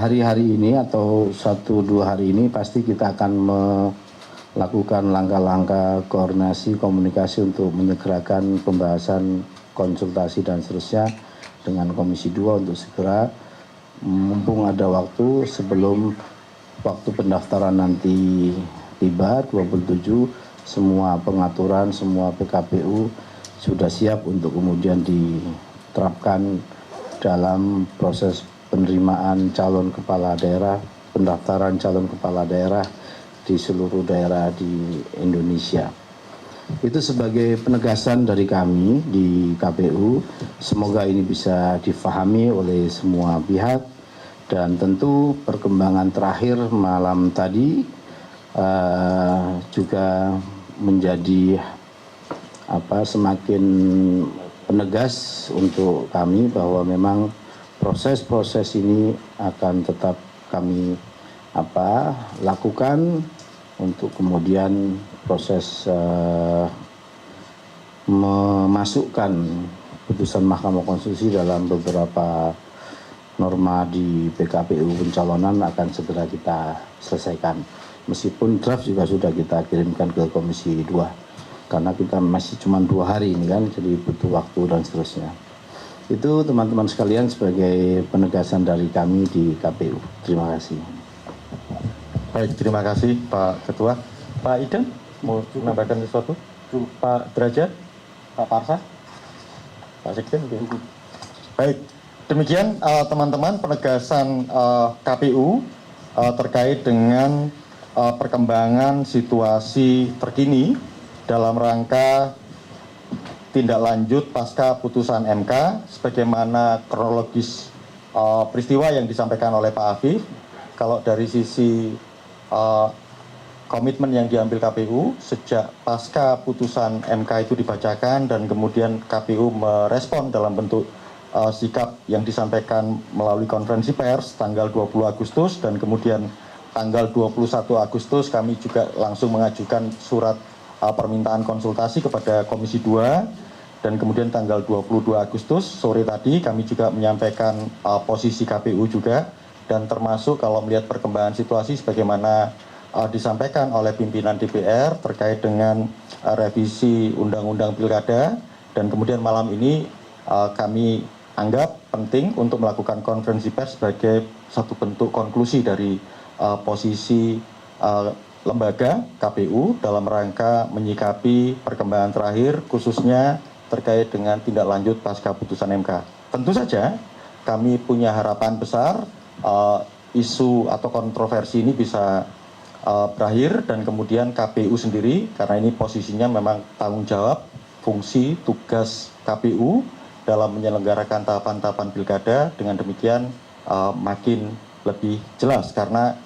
hari-hari ini atau 1-2 hari ini pasti kita akan melakukan langkah-langkah koordinasi komunikasi untuk menyegerakan pembahasan konsultasi dan seterusnya dengan Komisi 2 untuk segera, mumpung ada waktu sebelum waktu pendaftaran nanti tiba 27, semua pengaturan, semua PKPU sudah siap untuk kemudian diterapkan dalam proses penerimaan calon kepala daerah, pendaftaran calon kepala daerah di seluruh daerah di Indonesia. Itu sebagai penegasan dari kami di KPU. Semoga ini bisa difahami oleh semua pihak. Dan tentu perkembangan terakhir malam tadi juga menjadi semakin penegas untuk kami bahwa memang proses-proses ini akan tetap kami lakukan untuk kemudian proses memasukkan putusan Mahkamah Konstitusi dalam beberapa norma di PKPU pencalonan akan segera kita selesaikan. Meskipun draft juga sudah kita kirimkan ke Komisi 2 karena kita masih cuma 2 hari ini kan, jadi butuh waktu dan seterusnya. Itu teman-teman sekalian sebagai penegasan dari kami di KPU. Terima kasih. Baik, terima kasih Pak Ketua. Pak Idam, mau menambahkan sesuatu? Pak Derajat, Pak Parsa, Pak Sekjen. Baik, demikian teman-teman penegasan KPU terkait dengan perkembangan situasi terkini dalam rangka tindak lanjut pasca putusan MK sebagaimana kronologis peristiwa yang disampaikan oleh Pak Afif. Kalau dari sisi komitmen yang diambil KPU sejak pasca putusan MK itu dibacakan dan kemudian KPU merespon dalam bentuk sikap yang disampaikan melalui konferensi pers tanggal 20 Agustus dan kemudian tanggal 21 Agustus kami juga langsung mengajukan surat permintaan konsultasi kepada Komisi 2 dan kemudian tanggal 22 Agustus sore tadi kami juga menyampaikan posisi KPU juga dan termasuk kalau melihat perkembangan situasi sebagaimana disampaikan oleh pimpinan DPR terkait dengan revisi Undang-Undang Pilkada dan kemudian malam ini kami anggap penting untuk melakukan konferensi pers sebagai satu bentuk konklusi dari posisi lembaga KPU dalam rangka menyikapi perkembangan terakhir khususnya terkait dengan tindak lanjut pasca putusan MK. Tentu saja kami punya harapan besar isu atau kontroversi ini bisa berakhir dan kemudian KPU sendiri karena ini posisinya memang tanggung jawab fungsi tugas KPU dalam menyelenggarakan tahapan-tahapan pilkada dengan demikian makin lebih jelas karena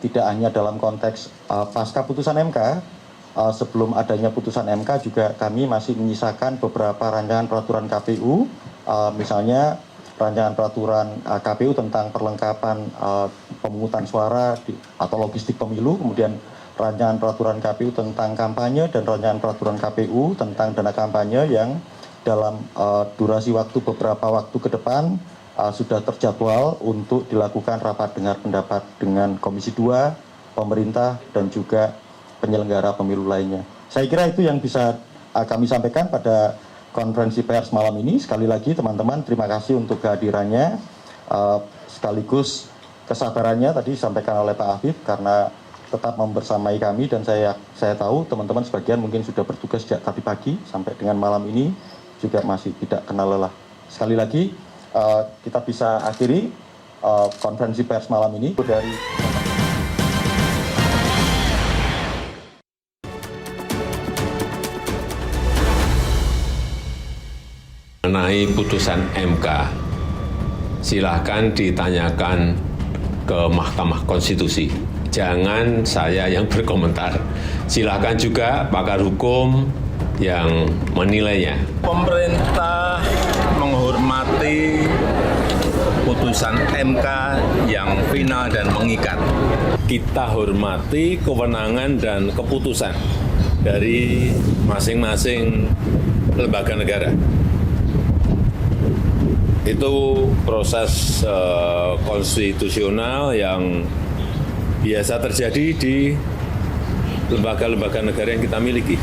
tidak hanya dalam konteks pasca putusan MK, sebelum adanya putusan MK juga kami masih menyisakan beberapa rancangan peraturan KPU, misalnya rancangan peraturan KPU tentang perlengkapan pemungutan suara atau logistik pemilu, kemudian rancangan peraturan KPU tentang kampanye dan rancangan peraturan KPU tentang dana kampanye yang dalam durasi waktu beberapa waktu ke depan sudah terjadwal untuk dilakukan rapat dengar pendapat dengan Komisi 2, pemerintah, dan juga penyelenggara pemilu lainnya. Saya kira itu yang bisa kami sampaikan pada konferensi pers malam ini. Sekali lagi teman-teman, terima kasih untuk kehadirannya, sekaligus kesabarannya tadi disampaikan oleh Pak Afif karena tetap membersamai kami dan saya tahu teman-teman sebagian mungkin sudah bertugas sejak tadi pagi sampai dengan malam ini juga masih tidak kenal lelah. Sekali lagi, kita bisa akhiri konferensi pers malam ini dari mengenai putusan MK, silahkan ditanyakan ke Mahkamah Konstitusi. Jangan saya yang berkomentar. Silahkan juga pakar hukum yang menilainya. Pemerintah menghormati putusan MK yang final dan mengikat. Kita hormati kewenangan dan keputusan dari masing-masing lembaga negara. Itu proses konstitusional yang biasa terjadi di lembaga-lembaga negara yang kita miliki.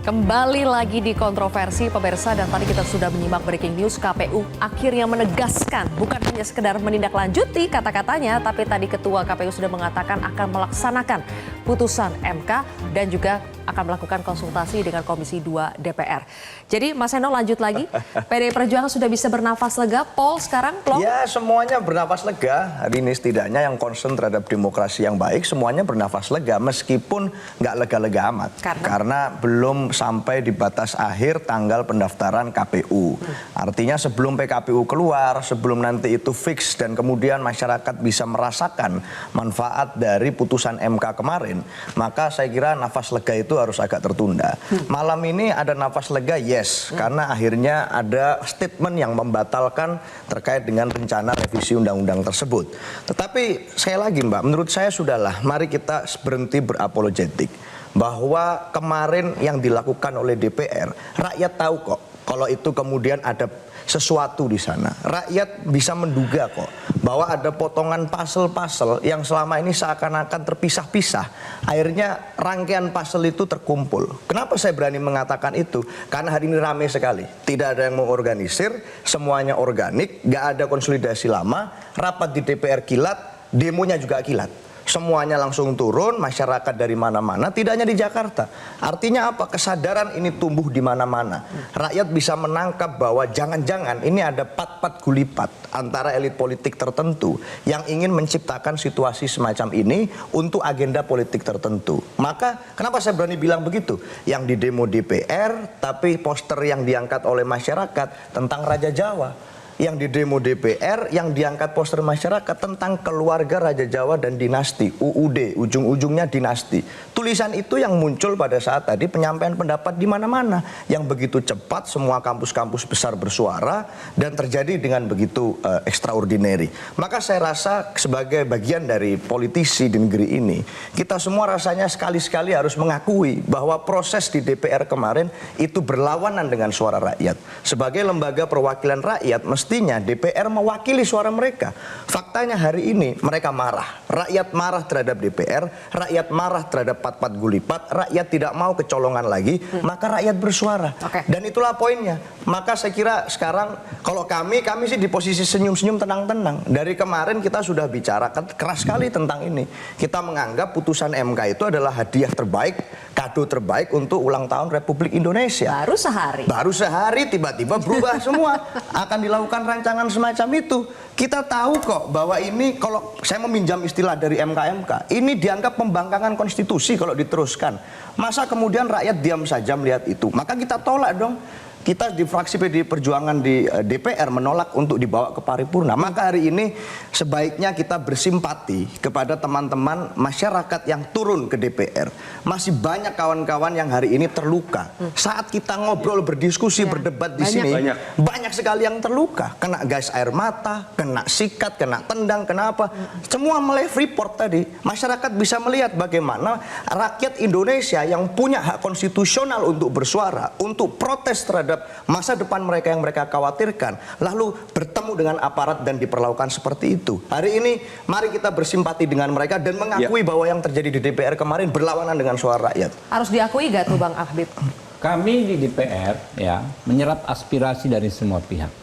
Kembali lagi di kontroversi pemirsa, dan tadi kita sudah menyimak breaking news. KPU akhirnya menegaskan bukan hanya sekedar menindaklanjuti kata-katanya, tapi tadi Ketua KPU sudah mengatakan akan melaksanakan putusan MK dan juga akan melakukan konsultasi dengan Komisi 2 DPR. Jadi Mas Eno lanjut lagi, PDI Perjuangan sudah bisa bernafas lega, Pol sekarang, Plong? Ya, semuanya bernafas lega. Hari ini setidaknya yang concern terhadap demokrasi yang baik, semuanya bernafas lega. Meskipun nggak lega-lega amat. Karena belum sampai di batas akhir tanggal pendaftaran KPU. Artinya sebelum PKPU keluar, sebelum nanti itu fix dan kemudian masyarakat bisa merasakan manfaat dari putusan MK kemarin, maka saya kira nafas lega itu harus agak tertunda. Malam ini ada nafas lega, yes, karena akhirnya ada statement yang membatalkan terkait dengan rencana revisi undang-undang tersebut. Tetapi sekali lagi Mbak, menurut saya sudahlah, mari kita berhenti berapologetik. Bahwa kemarin yang dilakukan oleh DPR, rakyat tahu kok kalau itu kemudian ada sesuatu di sana. Rakyat bisa menduga kok bahwa ada potongan puzzle-puzzle yang selama ini seakan-akan terpisah-pisah. Akhirnya rangkaian puzzle itu terkumpul. Kenapa saya berani mengatakan itu? Karena hari ini ramai sekali. Tidak ada yang mengorganisir, semuanya organik, nggak ada konsolidasi lama, rapat di DPR kilat, demonya juga kilat. Semuanya langsung turun, masyarakat dari mana-mana, tidak hanya di Jakarta. Artinya apa? Kesadaran ini tumbuh di mana-mana. Rakyat bisa menangkap bahwa jangan-jangan ini ada pat-pat gulipat antara elit politik tertentu yang ingin menciptakan situasi semacam ini untuk agenda politik tertentu. Maka kenapa saya berani bilang begitu? Yang di demo DPR, tapi poster yang diangkat oleh masyarakat tentang Raja Jawa. Yang di demo DPR, yang diangkat poster masyarakat tentang keluarga Raja Jawa dan dinasti, UUD, ujung-ujungnya dinasti. Tulisan itu yang muncul pada saat tadi penyampaian pendapat di mana-mana, yang begitu cepat semua kampus-kampus besar bersuara dan terjadi dengan begitu extraordinary. Maka saya rasa sebagai bagian dari politisi di negeri ini, kita semua rasanya sekali-sekali harus mengakui bahwa proses di DPR kemarin itu berlawanan dengan suara rakyat. Sebagai lembaga perwakilan rakyat, mestinya DPR mewakili suara mereka. Faktanya hari ini mereka marah. Rakyat marah terhadap DPR, rakyat marah terhadap pat-pat gulipat, rakyat tidak mau kecolongan lagi, maka rakyat bersuara. Dan itulah poinnya. Maka saya kira sekarang kalau kami sih di posisi senyum-senyum tenang-tenang. Dari kemarin kita sudah bicara keras sekali tentang ini. Kita menganggap putusan MK itu adalah hadiah terbaik, kado terbaik untuk ulang tahun Republik Indonesia. Baru sehari. Baru sehari tiba-tiba berubah semua. Akan dilakukan rancangan semacam itu. Kita tahu kok bahwa ini, kalau saya meminjam istilah dari MK, ini dianggap pembangkangan konstitusi kalau diteruskan. Masa kemudian rakyat diam saja melihat itu? Maka kita tolak dong. Kita di fraksi PDI Perjuangan di DPR menolak untuk dibawa ke paripurna. Maka hari ini sebaiknya kita bersimpati kepada teman-teman masyarakat yang turun ke DPR. Masih banyak kawan-kawan yang hari ini terluka. Saat kita ngobrol, berdiskusi, berdebat di sini, banyak sekali yang terluka. Kena gas air mata, kena sikat, kena tendang, kena apa. Semua mulai Freeport tadi. Masyarakat bisa melihat bagaimana rakyat Indonesia yang punya hak konstitusional untuk bersuara, untuk protes terhadap masa depan mereka yang mereka khawatirkan, lalu bertemu dengan aparat dan diperlakukan seperti itu. Hari ini mari kita bersimpati dengan mereka dan mengakui bahwa yang terjadi di DPR kemarin berlawanan dengan suara rakyat. Harus diakui gak tuh Bang Habib? Kami di DPR ya menyerap aspirasi dari semua pihak.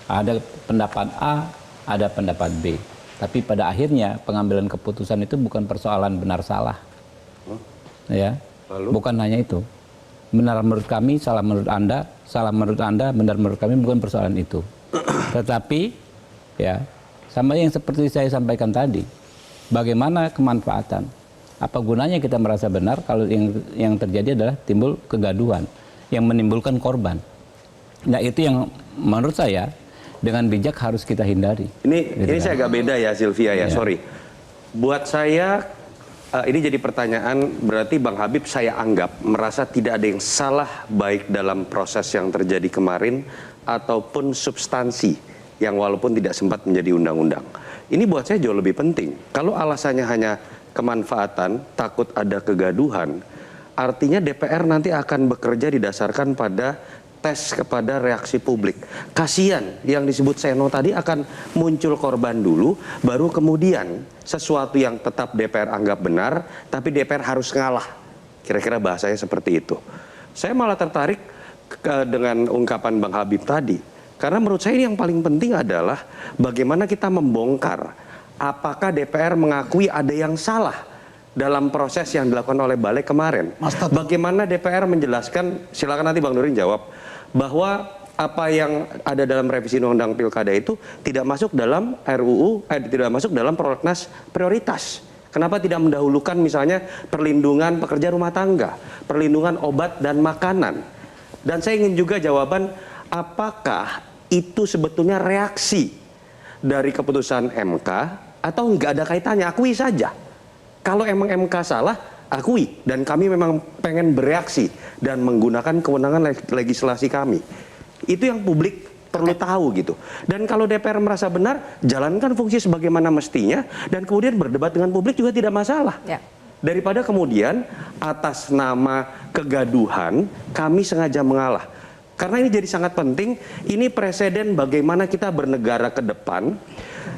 Ada pendapat A, ada pendapat B. Tapi pada akhirnya pengambilan keputusan itu bukan persoalan benar salah. Ya, bukan hanya itu. Benar menurut kami, salah menurut Anda, benar menurut kami, bukan persoalan itu. Tetapi ya, sama yang seperti saya sampaikan tadi, bagaimana kemanfaatan? Apa gunanya kita merasa benar kalau yang terjadi adalah timbul kegaduhan yang menimbulkan korban. Nah, itu yang menurut saya dengan bijak harus kita hindari. Ini saya agak beda ya, Sylvia ya, sorry. Buat saya ini jadi pertanyaan, berarti Bang Habib saya anggap merasa tidak ada yang salah baik dalam proses yang terjadi kemarin ataupun substansi yang walaupun tidak sempat menjadi undang-undang. Ini buat saya jauh lebih penting. Kalau alasannya hanya kemanfaatan, takut ada kegaduhan, artinya DPR nanti akan bekerja didasarkan pada tes kepada reaksi publik. Kasian yang disebut Seno tadi akan muncul korban dulu, baru kemudian sesuatu yang tetap DPR anggap benar, tapi DPR harus ngalah. Kira-kira bahasanya seperti itu. Saya malah tertarik dengan ungkapan Bang Habib tadi. Karena menurut saya ini yang paling penting adalah bagaimana kita membongkar apakah DPR mengakui ada yang salah dalam proses yang dilakukan oleh Balik kemarin. Bagaimana DPR menjelaskan, silakan nanti Bang Nurin jawab, bahwa apa yang ada dalam revisi Undang-Undang Pilkada itu tidak masuk dalam RUU, tidak masuk dalam prolegnas prioritas. Kenapa tidak mendahulukan misalnya perlindungan pekerja rumah tangga, perlindungan obat dan makanan. Dan saya ingin juga jawaban, apakah itu sebetulnya reaksi dari keputusan MK atau nggak ada kaitannya, akui saja. Kalau emang MK salah, akui. Dan kami memang pengen bereaksi dan menggunakan kewenangan legislasi kami. Itu yang publik perlu tahu gitu. Dan kalau DPR merasa benar, jalankan fungsi sebagaimana mestinya dan kemudian berdebat dengan publik juga tidak masalah. Daripada kemudian atas nama kegaduhan kami sengaja mengalah. Karena ini jadi sangat penting, ini presiden bagaimana kita bernegara ke depan.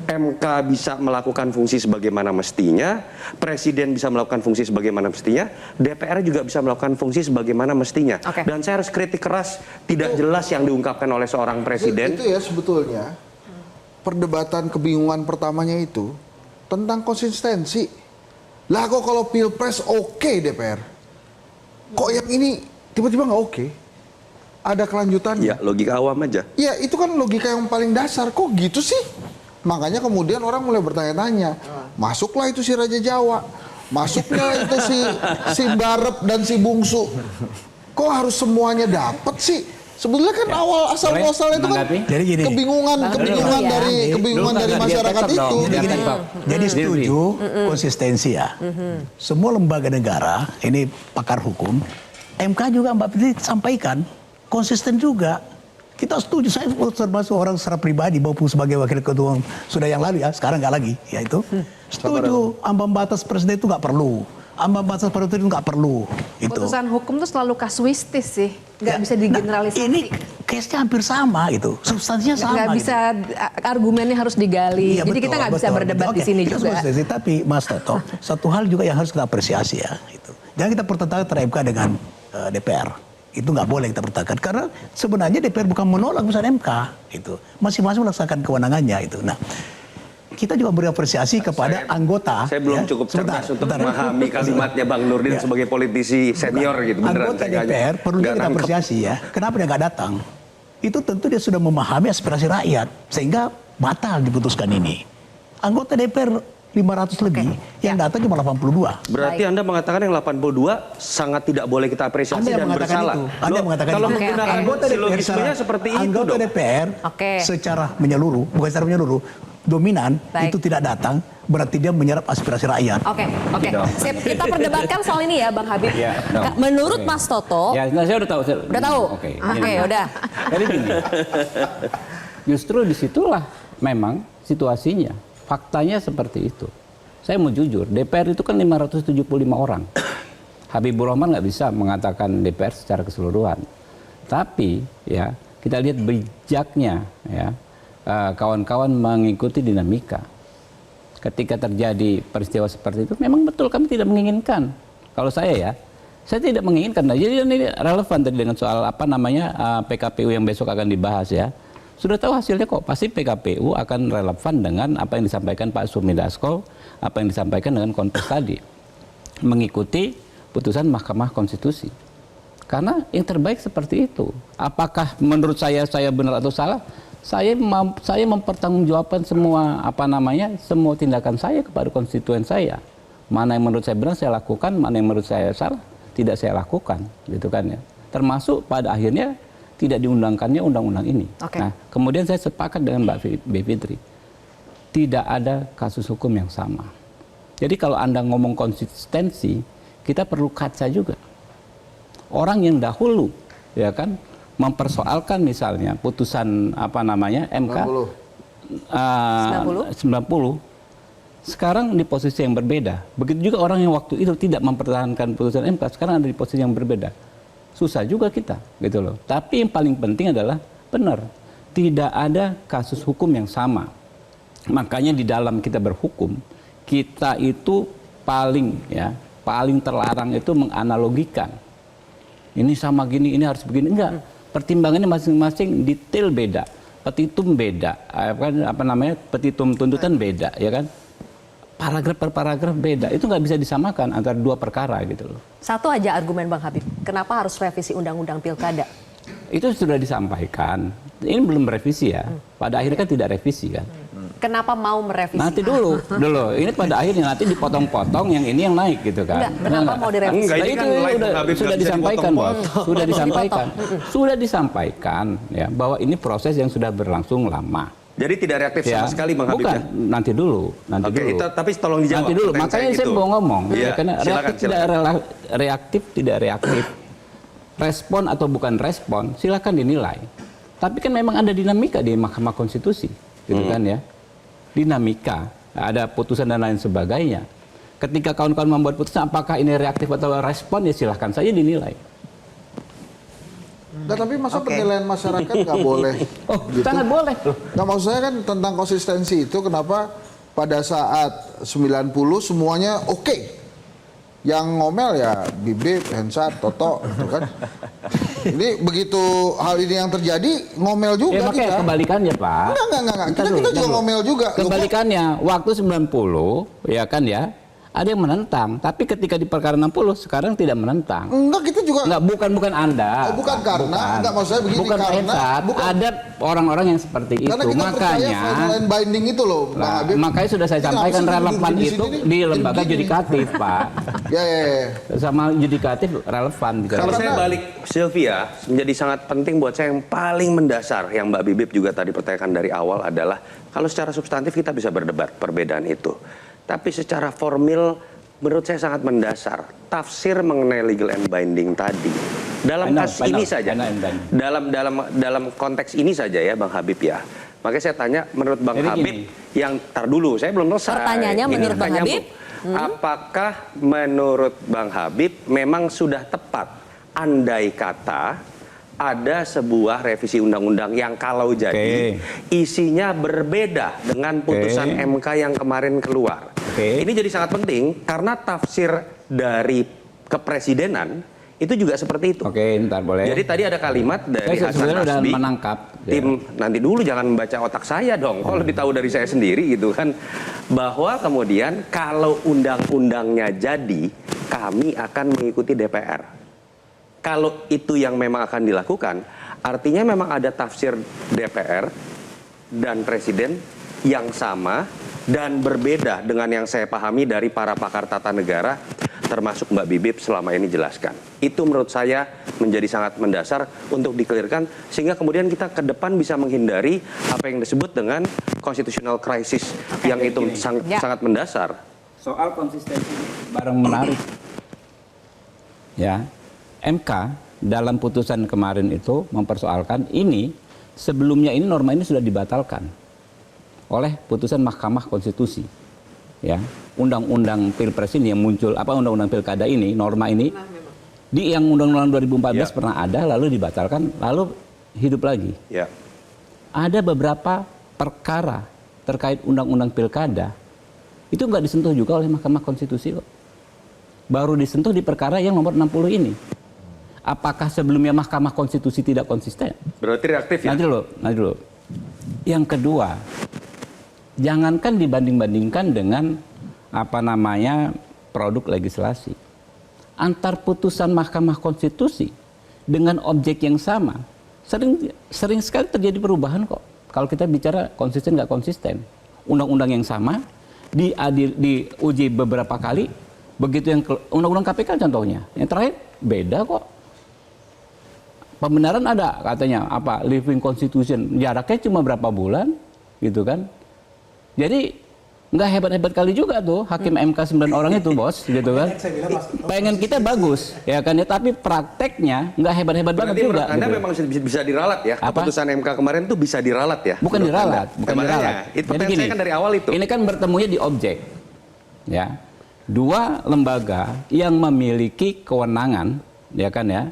MK bisa melakukan fungsi sebagaimana mestinya, Presiden bisa melakukan fungsi sebagaimana mestinya, DPR juga bisa melakukan fungsi sebagaimana mestinya. Dan saya harus kritik keras, tidak jelas yang diungkapkan oleh seorang Presiden. Itu ya sebetulnya, perdebatan kebingungan pertamanya itu tentang konsistensi. Lah kok kalau Pilpres oke DPR, kok yang ini tiba-tiba nggak oke? Ada kelanjutannya. Ya, logika awam aja. Ya, itu kan logika yang paling dasar. Kok gitu sih? Makanya kemudian orang mulai bertanya-tanya. Masuklah itu si Raja Jawa. Masuknya itu si Barep dan si Bungsu. Kok harus semuanya dapat sih? Sebetulnya kan awal asal muasalnya itu kan kebingungan dari masyarakat itu. Jadi setuju konsistensi ya. Semua lembaga negara, ini pakar hukum, MK juga Mbak Fitri sampaikan konsisten juga. Kita setuju, saya termasuk orang secara pribadi maupun sebagai wakil ketua sudah yang lalu ya, sekarang nggak lagi, ya itu setuju ambang batas presiden itu nggak perlu, ambang batas presiden itu nggak perlu. Itu. Putusan hukum itu selalu kasuistis sih, nggak bisa digeneralisasi. Ini case-nya hampir sama gitu, substansinya sama. Nggak bisa, argumennya harus digali. Iya, jadi kita nggak bisa berdebat di sini juga. Tapi Mas Toto, satu hal juga yang harus kita apresiasi ya, itu. Jangan kita pertentangan antara MK dengan DPR. Itu nggak boleh kita pertahankan karena sebenarnya DPR bukan menolak putusan MK itu, masing-masing melaksanakan kewenangannya itu. Nah, kita juga beri apresiasi kepada anggota. Saya belum cukup cerdas untuk memahami kalimatnya Bang Nurdin sebagai politisi senior gitu. Anggota DPR perlu kita apresiasi ya. Kenapa dia nggak datang? Itu tentu dia sudah memahami aspirasi rakyat sehingga batal diputuskan ini. Anggota DPR 500 lebih, yang datang cuma 82. Berarti Anda mengatakan yang 82 sangat tidak boleh kita apresiasi dan bersalah. Anda mengatakan kalau itu. menggunakan Anggota silogismenya seperti itu anggota dong. DPR secara menyeluruh, bukan secara menyeluruh, dominan itu tidak datang, berarti dia menyerap aspirasi rakyat. Oke. Sip, kita perdebatkan soal ini ya Bang Habib. Menurut Mas Toto, ya, saya udah tahu. Udah tahu? Oke, udah. Jadi gini, justru disitulah memang situasinya. Faktanya seperti itu. Saya mau jujur, DPR itu kan 575 orang. Habibur Rahman nggak bisa mengatakan DPR secara keseluruhan. Tapi ya kita lihat bijaknya ya kawan-kawan mengikuti dinamika. Ketika terjadi peristiwa seperti itu, memang betul kami tidak menginginkan. Kalau saya tidak menginginkan. Nah, jadi ini relevan tadi dengan soal apa namanya PKPU yang besok akan dibahas ya. Sudah tahu hasilnya kok, pasti PKPU akan relevan dengan apa yang disampaikan Pak Sumi Dasko, apa yang disampaikan dengan konteks tadi. Mengikuti putusan Mahkamah Konstitusi. Karena yang terbaik seperti itu. Apakah menurut saya benar atau salah? Saya mempertanggungjawabkan semua semua tindakan saya kepada konstituen saya. Mana yang menurut saya benar saya lakukan, mana yang menurut saya salah tidak saya lakukan, gitu kan ya. Termasuk pada akhirnya tidak diundangkannya undang-undang ini. Nah, kemudian saya sepakat dengan Mbak Bivitri, tidak ada kasus hukum yang sama. Jadi kalau Anda ngomong konsistensi, kita perlu kaca juga. Orang yang dahulu, ya kan, mempersoalkan misalnya putusan MK 90, sekarang di posisi yang berbeda. Begitu juga orang yang waktu itu tidak mempertahankan putusan MK, sekarang ada di posisi yang berbeda. Susah juga kita, gitu loh. Tapi yang paling penting adalah benar, tidak ada kasus hukum yang sama. Makanya di dalam kita berhukum, kita itu paling terlarang itu menganalogikan. Ini sama gini, ini harus begini. Enggak. Pertimbangannya masing-masing detail beda. Petitum beda. Petitum tuntutan beda, ya kan? Paragraf per paragraf beda. Itu nggak bisa disamakan antara dua perkara gitu loh. Satu aja argumen Bang Habib, kenapa harus revisi Undang-Undang Pilkada? Itu sudah disampaikan. Ini belum revisi ya. Pada akhirnya kan tidak revisi kan. Kenapa mau merevisi? Nanti dulu. Ini pada akhirnya nanti dipotong-potong yang ini yang naik gitu kan. Kenapa mau direvisi? Itu sudah disampaikan, Bos. Sudah disampaikan ya bahwa ini proses yang sudah berlangsung lama. Jadi tidak reaktif sama sekali Bang Habib? Bukan, nanti dulu. Tapi tolong dijawab. Nanti dulu, makanya saya mau ngomong. Ya, karena reaktif tidak reaktif. Respon atau bukan respon, silakan dinilai. Tapi kan memang ada dinamika di Mahkamah Konstitusi, gitu kan ya. Dinamika, ada putusan dan lain sebagainya. Ketika kawan-kawan membuat putusan, apakah ini reaktif atau respon, ya silahkan saja dinilai. Nah, tapi masa penilaian masyarakat nggak boleh? Gitu? Sangat boleh. Nah, maksud saya kan tentang konsistensi itu, kenapa pada saat 90 semuanya oke. Yang ngomel ya Bibip, Hensat, Toto, gitu kan. Ini begitu hal ini yang terjadi, ngomel juga kita. Kebalikannya, Pak. Enggak. Kita juga ngomel juga. Kebalikannya, waktu 90, ya kan ya, ada yang menentang. Tapi ketika di perkara 60, sekarang tidak menentang. Enggak, kita juga. Enggak, bukan Anda. Bukan karena, enggak maksud saya begini. Bukan ada orang-orang yang seperti itu. Karena kita makanya final binding itu loh, Bang Habib. Makanya sudah saya sampaikan relevan itu di lembaga yudikatif, Pak. Ya. Sama yudikatif relevan. Kalau saya balik, Sylvia, menjadi sangat penting buat saya yang paling mendasar, yang Mbak Bibip juga tadi pertanyakan dari awal adalah, kalau secara substantif kita bisa berdebat perbedaan itu. Tapi secara formil, menurut saya sangat mendasar. Tafsir mengenai legal and binding tadi. Dalam kasus ini saja, dalam konteks ini saja ya Bang Habib ya. Makanya saya tanya, menurut Bang Habib, yang tar dulu, saya belum selesai. Pertanyaannya menurut Bang Habib? Apakah menurut Bang Habib memang sudah tepat andai kata ada sebuah revisi undang-undang yang kalau jadi isinya berbeda dengan putusan MK yang kemarin keluar. Ini jadi sangat penting karena tafsir dari kepresidenan itu juga seperti itu. Ntar boleh. Jadi tadi ada kalimat dari Hasan Nasbi, tim nanti dulu jangan membaca otak saya dong. Kalau lebih tahu dari saya sendiri gitu kan, bahwa kemudian kalau undang-undangnya jadi, kami akan mengikuti DPR. Kalau itu yang memang akan dilakukan, artinya memang ada tafsir DPR dan Presiden yang sama dan berbeda dengan yang saya pahami dari para pakar tata negara, termasuk Mbak Bibip selama ini jelaskan. Itu menurut saya menjadi sangat mendasar untuk dikelirkan, sehingga kemudian kita ke depan bisa menghindari apa yang disebut dengan constitutional crisis yang itu sangat mendasar. Soal konsistensi barang menarik. Ya. MK dalam putusan kemarin itu mempersoalkan ini, sebelumnya ini norma ini sudah dibatalkan oleh putusan Mahkamah Konstitusi. Ya, undang-undang Pilpres ini yang muncul, undang-undang Pilkada ini, norma ini di yang undang-undang 2014 pernah ada, lalu dibatalkan, lalu hidup lagi. Ada beberapa perkara terkait undang-undang Pilkada itu nggak disentuh juga oleh Mahkamah Konstitusi kok. Baru disentuh di perkara yang nomor 60 ini. Apakah sebelumnya Mahkamah Konstitusi tidak konsisten? Berarti reaktif ya? Nanti dulu. Yang kedua, jangankan dibanding-bandingkan dengan produk legislasi. Antar putusan Mahkamah Konstitusi dengan objek yang sama. Sering sekali terjadi perubahan kok. Kalau kita bicara konsisten nggak konsisten. Undang-undang yang sama diuji beberapa kali, begitu yang undang-undang KPK contohnya. Yang terakhir beda kok. Pembenaran ada katanya apa living constitution, jaraknya cuma berapa bulan gitu kan. Jadi nggak hebat-hebat kali juga tuh hakim MK 9 orang itu, bos, gitu kan. Pengen kita bagus ya kan ya, tapi prakteknya nggak hebat-hebat banget juga. Anda gitu. memang bisa diralat ya. Apa? Keputusan MK kemarin tuh bisa diralat ya. Bukan diralat, bukan diralat. Itu Jadi saya kan dari awal itu. Ini kan bertemunya di objek. Ya. Dua lembaga yang memiliki kewenangan, ya kan ya,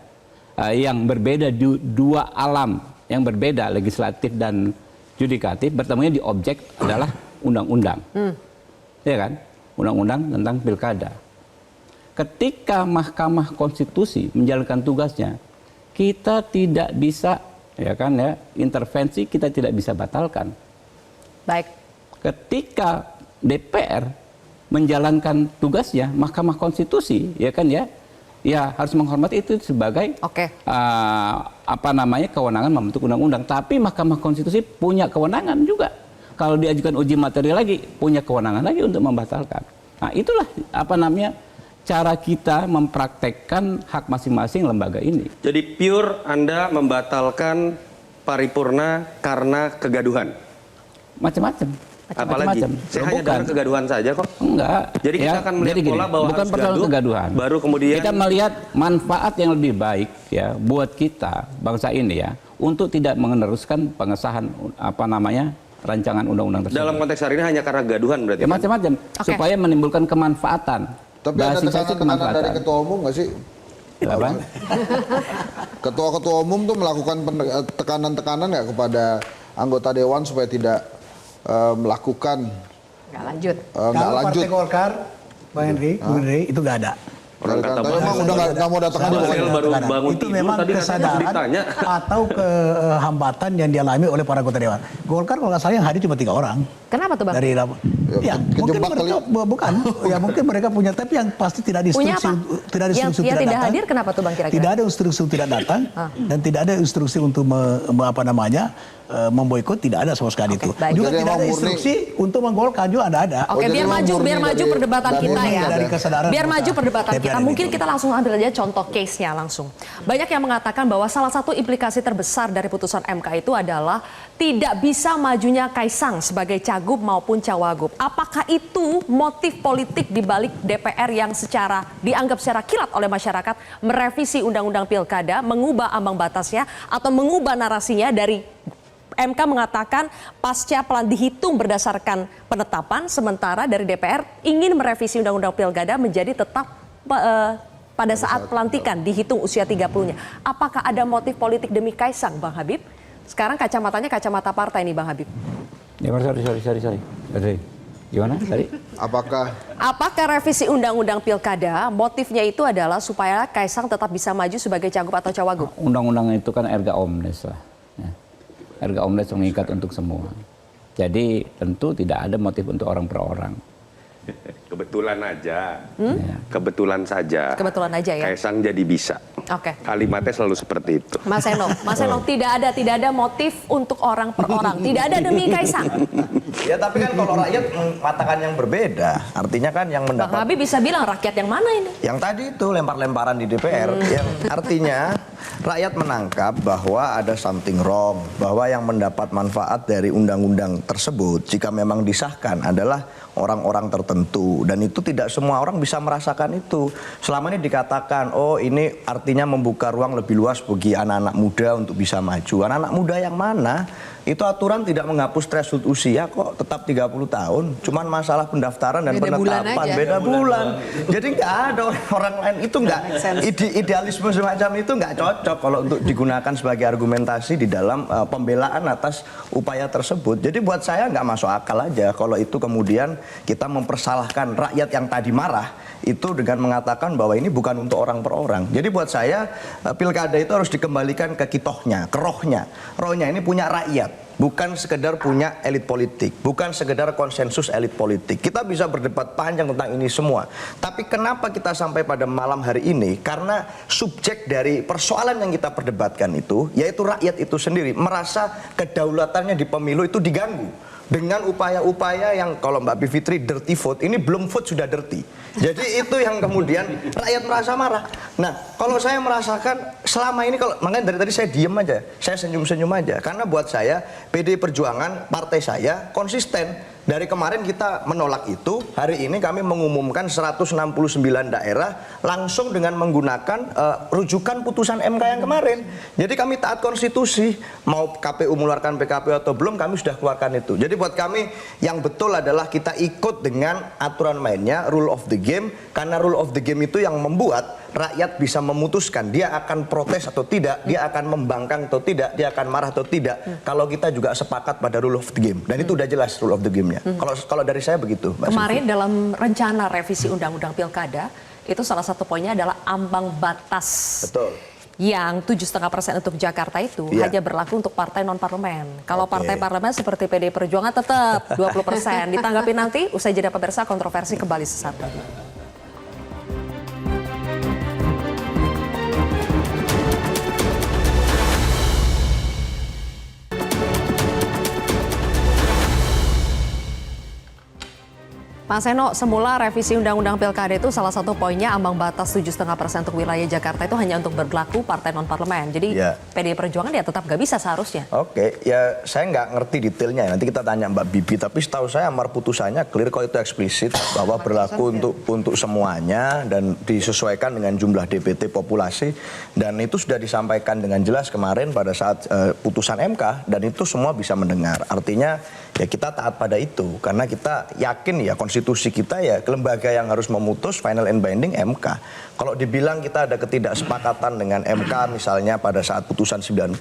yang berbeda di dua alam yang berbeda, legislatif dan yudikatif, bertemunya di objek adalah undang-undang. Ya kan? Undang-undang tentang pilkada. Ketika Mahkamah Konstitusi menjalankan tugasnya, kita tidak bisa, ya kan ya, intervensi, kita tidak bisa batalkan. Baik. Ketika DPR menjalankan tugasnya, Mahkamah Konstitusi, ya kan ya, ya harus menghormati itu sebagai apa namanya, kewenangan membentuk undang-undang. Tapi Mahkamah Konstitusi punya kewenangan juga. Kalau diajukan uji materi lagi, punya kewenangan lagi untuk membatalkan. Nah, itulah apa namanya cara kita mempraktekkan hak masing-masing lembaga ini. Jadi pure Anda membatalkan paripurna karena kegaduhan? Macam-macam. Apalagi? Saya hanya dengar kegaduhan saja kok. Enggak. Jadi kita akan melihat pola bahwa bukan harus persoalan gaduh, kegaduhan. baru kemudian kita melihat manfaat yang lebih baik ya buat kita bangsa ini ya untuk tidak meneruskan pengesahan apa namanya rancangan undang-undang tersebut. Dalam konteks hari ini hanya karena gaduhan berarti. Ya, macam-macam supaya menimbulkan kemanfaatan. Tapi ada tekanan dari ketua umum nggak sih? Apa? Ketua-ketua umum tuh melakukan tekanan-tekanan nggak kepada anggota dewan supaya tidak melakukan nggak lanjut. Nggak lanjut. Partai Golkar, Bang Henry, Bung Henry, itu nggak ada. Orang kata emang udah nggak mau datang Itu memang kesadaran atau kehambatan yang dialami oleh para anggota dewan. Golkar kalau nggak salah yang hadir cuma 3 orang. Kenapa tuh, Bang? Dari ya mungkin mereka bukan ya mungkin mereka punya, tapi yang pasti tidak ada instruksi tidak tidak hadir kenapa tuh, Bang, kira-kira? Tidak ada instruksi untuk tidak datang dan tidak ada instruksi untuk apa namanya memboikot, tidak ada sama sekali itu. Juga tidak ada instruksi untuk menggolkan juga ada. Oke, biar maju perdebatan kita ya. Biar maju perdebatan kita. Mungkin kita langsung ambil aja contoh case-nya langsung. Banyak yang mengatakan bahwa salah satu implikasi terbesar dari putusan MK itu adalah tidak bisa majunya Kaisang sebagai cagup maupun cawagup. Apakah itu motif politik di balik DPR yang dianggap secara kilat oleh masyarakat merevisi undang-undang pilkada, mengubah ambang batasnya atau mengubah narasinya dari MK mengatakan pasca dihitung berdasarkan penetapan, sementara dari DPR ingin merevisi undang-undang pilkada menjadi tetap pada saat pelantikan dihitung usia 30-nya. Apakah ada motif politik demi Kaisang, Bang Habib? Sekarang kacamatanya kacamata partai nih, Bang Habib. Ya, sorry. Gimana tadi? Apakah revisi undang-undang pilkada motifnya itu adalah supaya Kaisang tetap bisa maju sebagai cagup atau cawagup? Undang-undang itu kan erga omnes lah. Ya. Erga omnes mengikat untuk semua. Jadi tentu tidak ada motif untuk orang per orang. Kebetulan aja, kebetulan saja ya. Kaisang jadi bisa. Oke. Kalimatnya selalu seperti itu. Mas Eno, tidak ada motif untuk orang per orang, tidak ada demi Kaisang. Ya tapi kan kalau rakyat mengatakan yang berbeda, artinya kan yang mendapat. Bang Habib bisa bilang rakyat yang mana ini? Yang tadi itu lempar-lemparan di DPR, yang artinya rakyat menangkap bahwa ada something wrong, bahwa yang mendapat manfaat dari undang-undang tersebut jika memang disahkan adalah orang-orang tertentu, dan itu tidak semua orang bisa merasakan itu. Selama ini dikatakan, oh ini artinya membuka ruang lebih luas bagi anak-anak muda untuk bisa maju. Anak-anak muda yang mana? Itu aturan tidak menghapus threshold usia kok, tetap 30 tahun. Cuman masalah pendaftaran dan penetapan beda bulan. Jadi nggak ada orang lain itu nggak idealisme semacam itu nggak cocok kalau untuk digunakan sebagai argumentasi di dalam pembelaan atas upaya tersebut. Jadi buat saya nggak masuk akal aja kalau itu kemudian kita mempersalahkan rakyat yang tadi marah itu dengan mengatakan bahwa ini bukan untuk orang per orang. Jadi buat saya saya pilkada itu harus dikembalikan ke kitohnya, ke rohnya. Rohnya ini punya rakyat. Bukan sekedar punya elit politik, bukan sekedar konsensus elit politik. Kita bisa berdebat panjang tentang ini semua. Tapi kenapa kita sampai pada malam hari ini? Karena subjek dari persoalan yang kita perdebatkan itu, yaitu rakyat itu sendiri, merasa kedaulatannya di pemilu itu diganggu. Dengan upaya-upaya yang kalau Mbak Bivitri dirty vote, ini belum vote sudah dirty. Jadi itu yang kemudian rakyat merasa marah. Nah, kalau saya merasakan selama ini, kalau makanya dari tadi saya diem aja, saya senyum-senyum aja. Karena buat saya, PDI Perjuangan, partai saya konsisten. Dari kemarin kita menolak itu, hari ini kami mengumumkan 169 daerah langsung dengan menggunakan rujukan putusan MK yang kemarin. Jadi kami taat konstitusi, mau KPU mengeluarkan PKPU atau belum, kami sudah keluarkan itu. Jadi buat kami yang betul adalah kita ikut dengan aturan mainnya, rule of the game, karena rule of the game itu yang membuat rakyat bisa memutuskan dia akan protes atau tidak, dia akan membangkang atau tidak, dia akan marah atau tidak. Kalau kita juga sepakat pada rule of the game, dan itu udah jelas rule of the game-nya. Kalau dari saya begitu, Mbak Kemarin Sylvie. dalam rencana revisi Undang-Undang Pilkada, itu salah satu poinnya adalah ambang batas. Betul. Yang 7,5% untuk Jakarta itu hanya berlaku untuk partai non-parlemen. Kalau partai parlemen seperti PDI Perjuangan tetap 20%. Ditanggapi nanti, usai jeda pemirsa, kontroversi kembali sesaat lagi. Mas Seno, semula revisi Undang-Undang Pilkada itu salah satu poinnya ambang batas 7,5% untuk wilayah Jakarta itu hanya untuk berlaku partai non-parlemen. Jadi PDI Perjuangan ya tetap nggak bisa seharusnya. Oke, ya saya nggak ngerti detailnya. Nanti kita tanya Mbak Bibi. Tapi setahu saya amar putusannya clear kok, itu eksplisit bahwa berlaku untuk semuanya dan disesuaikan dengan jumlah DPT populasi. Dan itu sudah disampaikan dengan jelas kemarin pada saat putusan MK, dan itu semua bisa mendengar. Artinya ya kita taat pada itu karena kita yakin ya konstitusi kita ya lembaga yang harus memutus final and binding MK. Kalau dibilang kita ada ketidaksepakatan dengan MK misalnya pada saat putusan 90,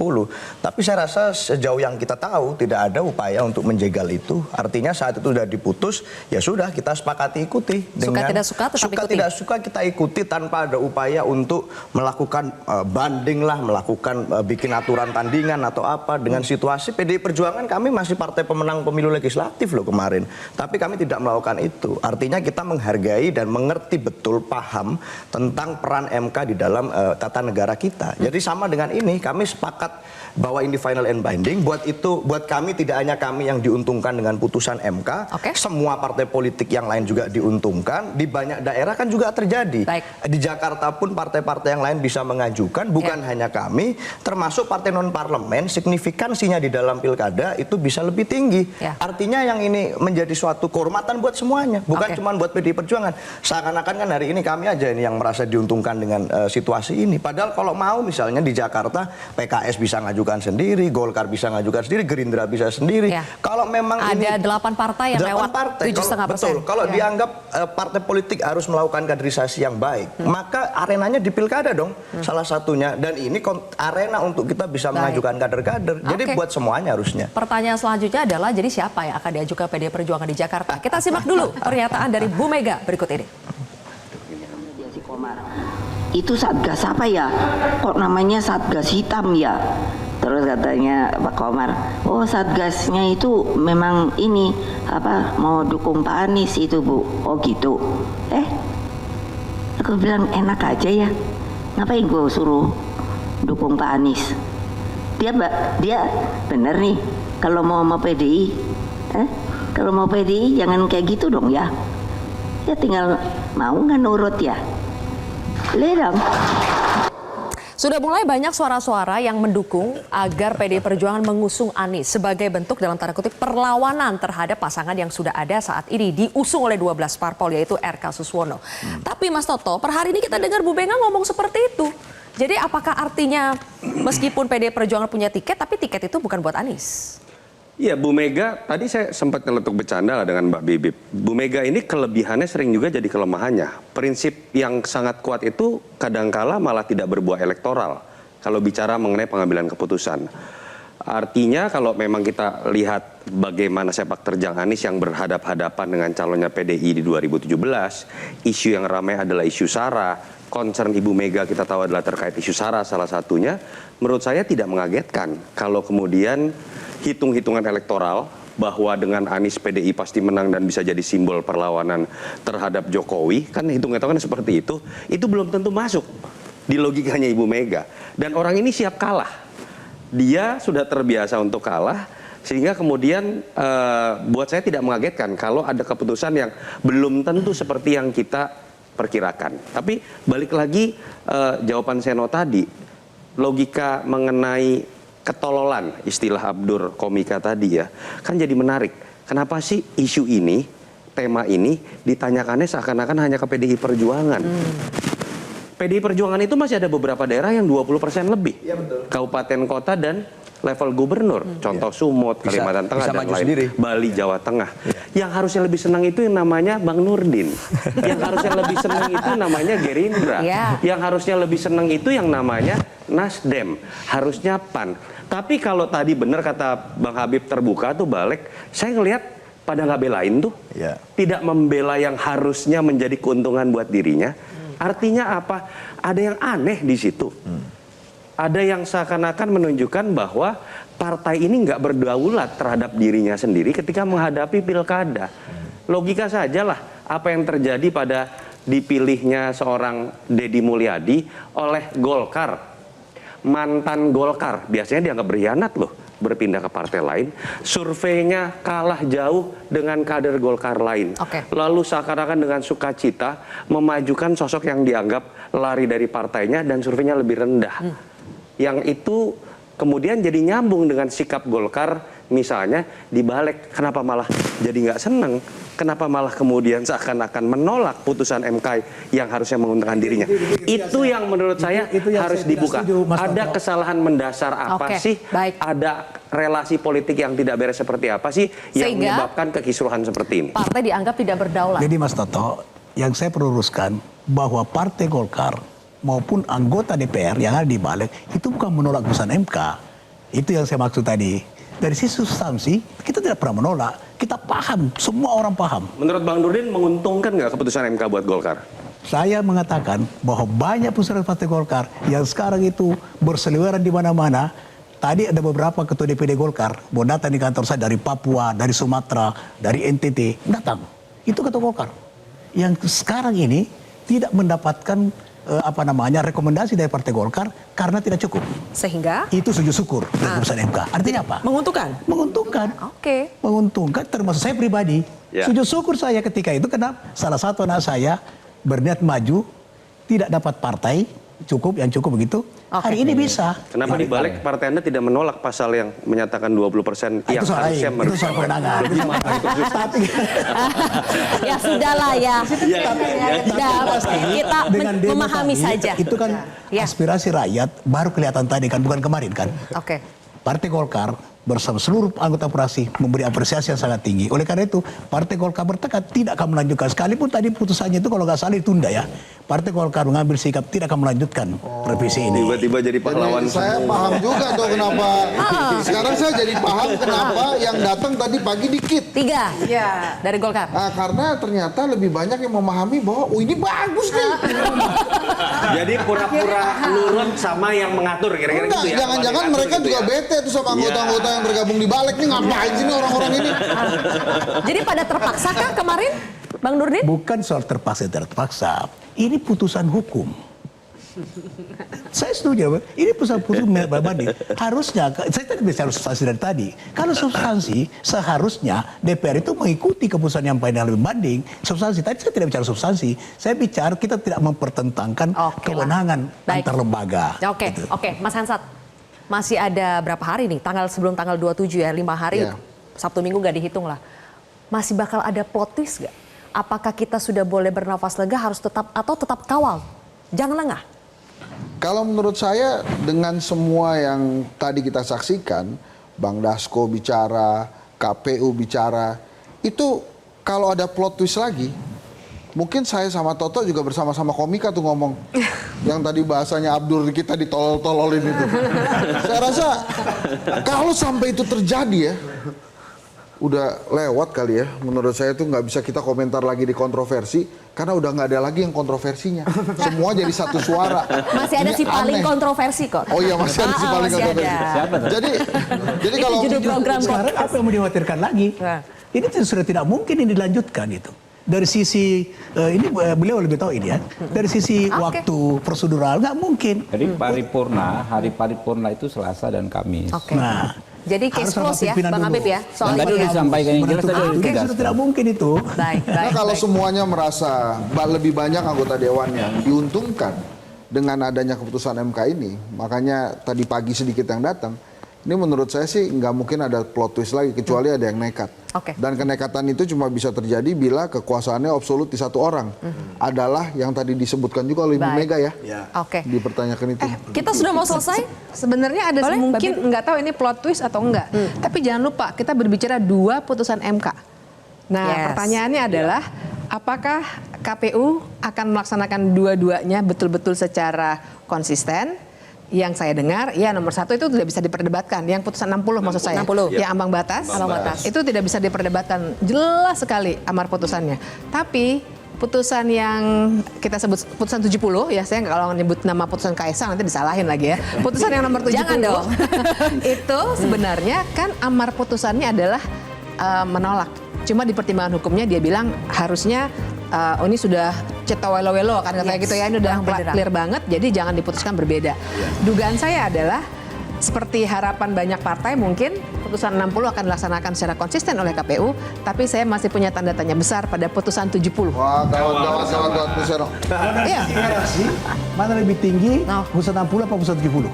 tapi saya rasa sejauh yang kita tahu tidak ada upaya untuk menjegal itu. Artinya saat itu sudah diputus, ya sudah kita sepakati ikuti. Suka tidak suka tetap ikuti. Tidak suka kita ikuti tanpa ada upaya untuk melakukan banding lah, melakukan bikin aturan tandingan atau apa. Dengan situasi PDI Perjuangan kami masih partai pemenang pemilu legislatif loh kemarin. Tapi kami tidak melakukan itu. Artinya kita menghargai dan mengerti betul, paham tentang peran MK di dalam tata negara kita. Jadi sama dengan ini, kami sepakat bahwa ini final and binding. Buat kami tidak hanya kami yang diuntungkan dengan putusan MK, semua partai politik yang lain juga diuntungkan. Di banyak daerah kan juga terjadi. Di Jakarta pun partai-partai yang lain bisa mengajukan, bukan hanya kami, termasuk partai non-parlemen, signifikansinya di dalam pilkada itu bisa lebih tinggi. Artinya yang ini menjadi suatu kehormatan buat semuanya, bukan cuma buat PDI Perjuangan. Seakan-akan kan hari ini kami aja ini yang merasa diuntungkan dengan situasi ini. Padahal kalau mau misalnya di Jakarta PKS bisa ngajukan sendiri, Golkar bisa ngajukan sendiri, Gerindra bisa sendiri. Kalau memang ada ini 8 partai yang lewat 7,5%. Betul. Kalau dianggap partai politik harus melakukan kaderisasi yang baik, maka arenanya di pilkada dong, salah satunya. Dan ini arena untuk kita bisa mengajukan kader-kader. Jadi buat semuanya harusnya. Pertanyaan selanjutnya adalah, jadi siapa yang akan diajukan PDI Perjuangan di Jakarta? Kita simak dulu pernyataan dari Bu Mega berikut ini. Itu Satgas apa ya? Kok namanya Satgas hitam ya? Terus katanya Pak Komar, oh Satgasnya itu memang ini apa mau dukung Pak Anies itu Bu. Oh gitu. Aku bilang enak aja ya. Ngapain gue suruh dukung Pak Anies? Dia bener nih kalau mau PDI. Kalau mau PDI jangan kayak gitu dong ya. Ya tinggal mau nggak nurut ya. Ledang. Sudah mulai banyak suara-suara yang mendukung agar PDI Perjuangan mengusung Anies sebagai bentuk dalam tanda kutip perlawanan terhadap pasangan yang sudah ada saat ini diusung oleh 12 parpol yaitu RK Suswono. Tapi Mas Toto, per hari ini kita dengar Bu Mega ngomong seperti itu. Jadi apakah artinya meskipun PDI Perjuangan punya tiket tapi tiket itu bukan buat Anies? Iya, Bu Mega, tadi saya sempat nyeletuk bercanda lah dengan Mbak Bibip. Bu Mega ini kelebihannya sering juga jadi kelemahannya. Prinsip yang sangat kuat itu kadangkala malah tidak berbuah elektoral kalau bicara mengenai pengambilan keputusan. Artinya kalau memang kita lihat bagaimana sepak terjang Anies yang berhadap-hadapan dengan calonnya PDI di 2017, isu yang ramai adalah isu SARA, concern Ibu Mega kita tahu adalah terkait isu SARA salah satunya, menurut saya tidak mengagetkan kalau kemudian hitung-hitungan elektoral bahwa dengan Anies PDI pasti menang dan bisa jadi simbol perlawanan terhadap Jokowi, kan hitung-hitungan seperti itu belum tentu masuk di logikanya Ibu Mega. Dan orang ini siap kalah. Dia sudah terbiasa untuk kalah, sehingga kemudian buat saya tidak mengagetkan kalau ada keputusan yang belum tentu seperti yang kita perkirakan. Tapi balik lagi jawaban Seno tadi, logika mengenai ketololan, istilah Abdur Komika tadi ya, kan jadi menarik. Kenapa sih isu ini, tema ini ditanyakannya seakan-akan hanya ke PDI Perjuangan? PDI Perjuangan itu masih ada beberapa daerah yang 20% lebih. Ya, betul. Kabupaten, kota, dan level gubernur. Contoh Sumut, Kalimantan Tengah, dan lain. Sendiri. Bali, Jawa Tengah. Yang harusnya lebih senang itu yang namanya Bang Nurdin. Yang harusnya lebih senang itu namanya Gerindra. Yang harusnya lebih senang itu yang namanya Nasdem. Harusnya PAN. Tapi kalau tadi benar kata Bang Habib terbuka tuh balik, saya ngelihat pada nggak belain tuh. Tidak membela yang harusnya menjadi keuntungan buat dirinya. Artinya apa? Ada yang aneh di situ. Ada yang seakan-akan menunjukkan bahwa partai ini nggak berdaulat terhadap dirinya sendiri ketika menghadapi pilkada. Logika sajalah apa yang terjadi pada dipilihnya seorang Deddy Mulyadi oleh Golkar. Mantan Golkar, biasanya dianggap berkhianat loh, berpindah ke partai lain. Surveinya kalah jauh dengan kader Golkar lain. Lalu seakan-akan dengan sukacita memajukan sosok yang dianggap lari dari partainya dan surveinya lebih rendah. Yang itu kemudian jadi nyambung dengan sikap Golkar, misalnya dibalik, kenapa malah jadi nggak seneng? Kenapa malah kemudian seakan-akan menolak putusan MK yang harusnya menguntungkan dirinya? Itu yang menurut saya harus dibuka. Ada kesalahan mendasar apa sih? Ada relasi politik yang tidak beres seperti apa sih yang menyebabkan kekisruhan seperti ini? Partai dianggap tidak berdaulat. Jadi Mas Toto, yang saya perlu luruskan bahwa Partai Golkar maupun anggota DPR yang ada di balik itu bukan menolak putusan MK. Itu yang saya maksud tadi. Dari sisi substansi, kita tidak pernah menolak. Kita paham, semua orang paham. Menurut Bang Nurdin, menguntungkan nggak keputusan MK buat Golkar? Saya mengatakan bahwa banyak pusat Partai Golkar yang sekarang itu berseliweran di mana-mana. Tadi ada beberapa ketua DPD Golkar, mau datang di kantor saya dari Papua, dari Sumatera, dari NTT, datang. Itu ketua Golkar. Yang sekarang ini tidak mendapatkan rekomendasi dari Partai Golkar karena tidak cukup. Sehingga? Itu sujud syukur dari putusan MK. Artinya apa? Menguntungkan? Menguntungkan. Menguntungkan termasuk saya pribadi. Sujud syukur saya ketika itu karena salah satu anak saya berniat maju, tidak dapat partai yang cukup begitu. Hari ini bisa. Kenapa dibalik partai Anda tidak menolak pasal yang menyatakan 20% yang harusnya itu soal kewenangan. Ya sudahlah ya. Kita memahami saja. Itu kan aspirasi rakyat baru kelihatan tadi kan, bukan kemarin kan. Partai Golkar bersama seluruh anggota fraksi memberi apresiasi yang sangat tinggi. Oleh karena itu, Partai Golkar bertekad tidak akan melanjutkan. Sekalipun tadi putusannya itu kalau nggak salah ditunda ya. Partai Golkar mengambil sikap tidak akan melanjutkan revisi ini. Tiba-tiba jadi pahlawan. Saya paham juga tuh kenapa. Sekarang saya jadi paham kenapa yang datang tadi pagi dikit. 3 dari Golkar. Karena ternyata lebih banyak yang memahami bahwa ini bagus nih. Jadi pura-pura nurut sama yang mengatur kira-kira gitu ya. Jangan-jangan mereka juga bete tuh sama anggota-anggota yang bergabung di balik nih, ngapain sih orang-orang ini? Jadi pada terpaksakah kemarin, Bang Nurdin? Bukan soal terpaksa tidak terpaksa. Ini putusan hukum. Saya setuju, ini putusan banding. Harusnya, saya tadi bicara substansi dari tadi. Kalau substansi, seharusnya DPR itu mengikuti keputusan yang lebih banding. Substansi, tadi saya tidak bicara substansi. Saya bicara kita tidak mempertentangkan kewenangan antar lembaga. Oke, Mas Hansat. Masih ada berapa hari nih? Sebelum tanggal 27 ya, 5 hari. Sabtu Minggu nggak dihitung lah. Masih bakal ada plot twist nggak? Apakah kita sudah boleh bernafas lega harus tetap kawal? Jangan lengah. Kalau menurut saya dengan semua yang tadi kita saksikan, Bang Dasko bicara, KPU bicara, itu kalau ada plot twist lagi, Mungkin saya sama Toto juga bersama-sama komika tuh ngomong. Yang tadi bahasanya Abdur kita ditolol-tololin itu. Saya rasa kalau sampai itu terjadi ya, udah lewat kali ya. Menurut saya tuh nggak bisa kita komentar lagi di kontroversi. Karena udah nggak ada lagi yang kontroversinya. Semua jadi satu suara. Masih ada Ini si paling aneh. kontroversi kok. Oh iya masih ada si paling masih kontroversi. ada. Siapa tuh? Jadi Itu kalau judul program Sekarang apa yang mau dikhawatirkan lagi? Ini sudah tidak mungkin ini dilanjutkan itu. Dari sisi ini beliau lebih tahu ini ya. Dari sisi waktu prosedural nggak mungkin. Jadi hari paripurna itu Selasa dan Kamis. Oke. Nah, Jadi case close ya, Bang Habib ya. Yang tadi udah disampaikan yang jelas tadi Oke, sudah tidak mungkin itu. Baik, Nah, kalau semuanya merasa lebih banyak anggota dewan yang diuntungkan dengan adanya keputusan MK ini, makanya tadi pagi sedikit yang datang, ini menurut saya sih nggak mungkin ada plot twist lagi kecuali ada yang nekat. Oke. Dan kenekatan itu cuma bisa terjadi bila kekuasaannya absolut di satu orang. Adalah yang tadi disebutkan juga oleh Ibu Baik. Mega ya. Oke. Dipertanyakan itu. Kita sudah mau selesai? Sebenarnya ada Boleh, mungkin Mbak nggak tahu ini plot twist atau enggak. Tapi jangan lupa kita berbicara 2 putusan MK. Nah, Yes. pertanyaannya adalah apakah KPU akan melaksanakan dua-duanya betul-betul secara konsisten? Yang saya dengar, ya nomor 1 itu tidak bisa diperdebatkan. Yang putusan 60 maksud saya. 60. Yang ambang batas. Ambang batas. Itu tidak bisa diperdebatkan. Jelas sekali amar putusannya. Tapi putusan yang kita sebut putusan 70 ya, saya kalau nyebut nama putusan Kaisang nanti disalahin lagi ya. Putusan yang nomor 70 Jangan dong. itu sebenarnya kan amar putusannya adalah menolak. Cuma di pertimbangan hukumnya dia bilang harusnya ini sudah cetawelo-welo kan katanya gitu ya, ini udah clear banget, jadi jangan diputuskan berbeda. Dugaan saya adalah seperti harapan banyak partai mungkin putusan 60 akan dilaksanakan secara konsisten oleh KPU, tapi saya masih punya tanda tanya besar pada putusan 70. Wah, gawat Pusero. Iya. Mana lebih tinggi? Putusan 60 apa putusan 70?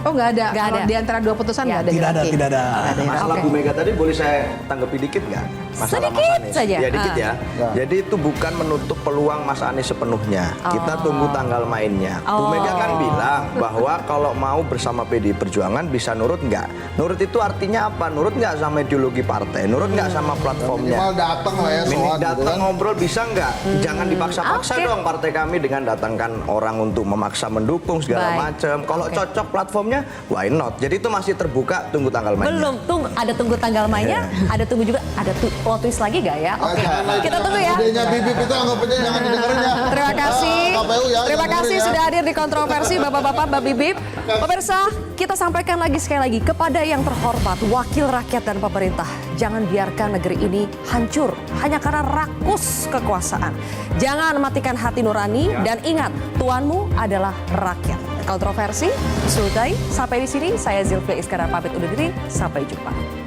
Oh nggak ada. Nggak Kalau ada. di antara 2 putusan nggak ada. Tidak ada, hierarki. tidak ada. Masalah Bu Mega tadi boleh saya tanggapi dikit nggak? Masalah Mas Sedikit Anies. saja. Ya dikit ya. Ya. Jadi itu bukan menutup peluang Mas Anies sepenuhnya. Kita tunggu tanggal mainnya. Bu Mega kan bilang bahwa kalau mau bersama PDI Perjuangan bisa nurut nggak? Nurut itu artinya apa? Nurut nggak sama ideologi partai? Nurut nggak sama platformnya? Minimal datang lah ya soal gitu Datang kan. ngobrol bisa nggak? Jangan dipaksa-paksa dong partai kami dengan datangkan orang untuk memaksa mendukung segala Baik. macam. Kalau cocok platformnya, why not? Jadi itu masih terbuka, tunggu tanggal mainnya. Belum, tunggu tanggal mainnya, ada tunggu juga, ada plot twist lagi gak ya? Oke, kita tunggu ya. Idenya Bibip itu anggapnya jangan didengerin ya. Terima kasih. KPU ya, Terima jangan kasih dengerin ya. sudah hadir di kontroversi Bapak-bapak, Mbak Bibip. Pemirsa, kita sampaikan lagi sekali lagi kepada yang terhormat, wakil rakyat dan pemerintah. Jangan biarkan negeri ini hancur hanya karena rakus kekuasaan. Jangan matikan hati nurani dan ingat, tuanmu adalah rakyat. Kontroversi, selesai. Sampai di sini, saya Zilvia Iskandar pamit undur diri. Sampai jumpa.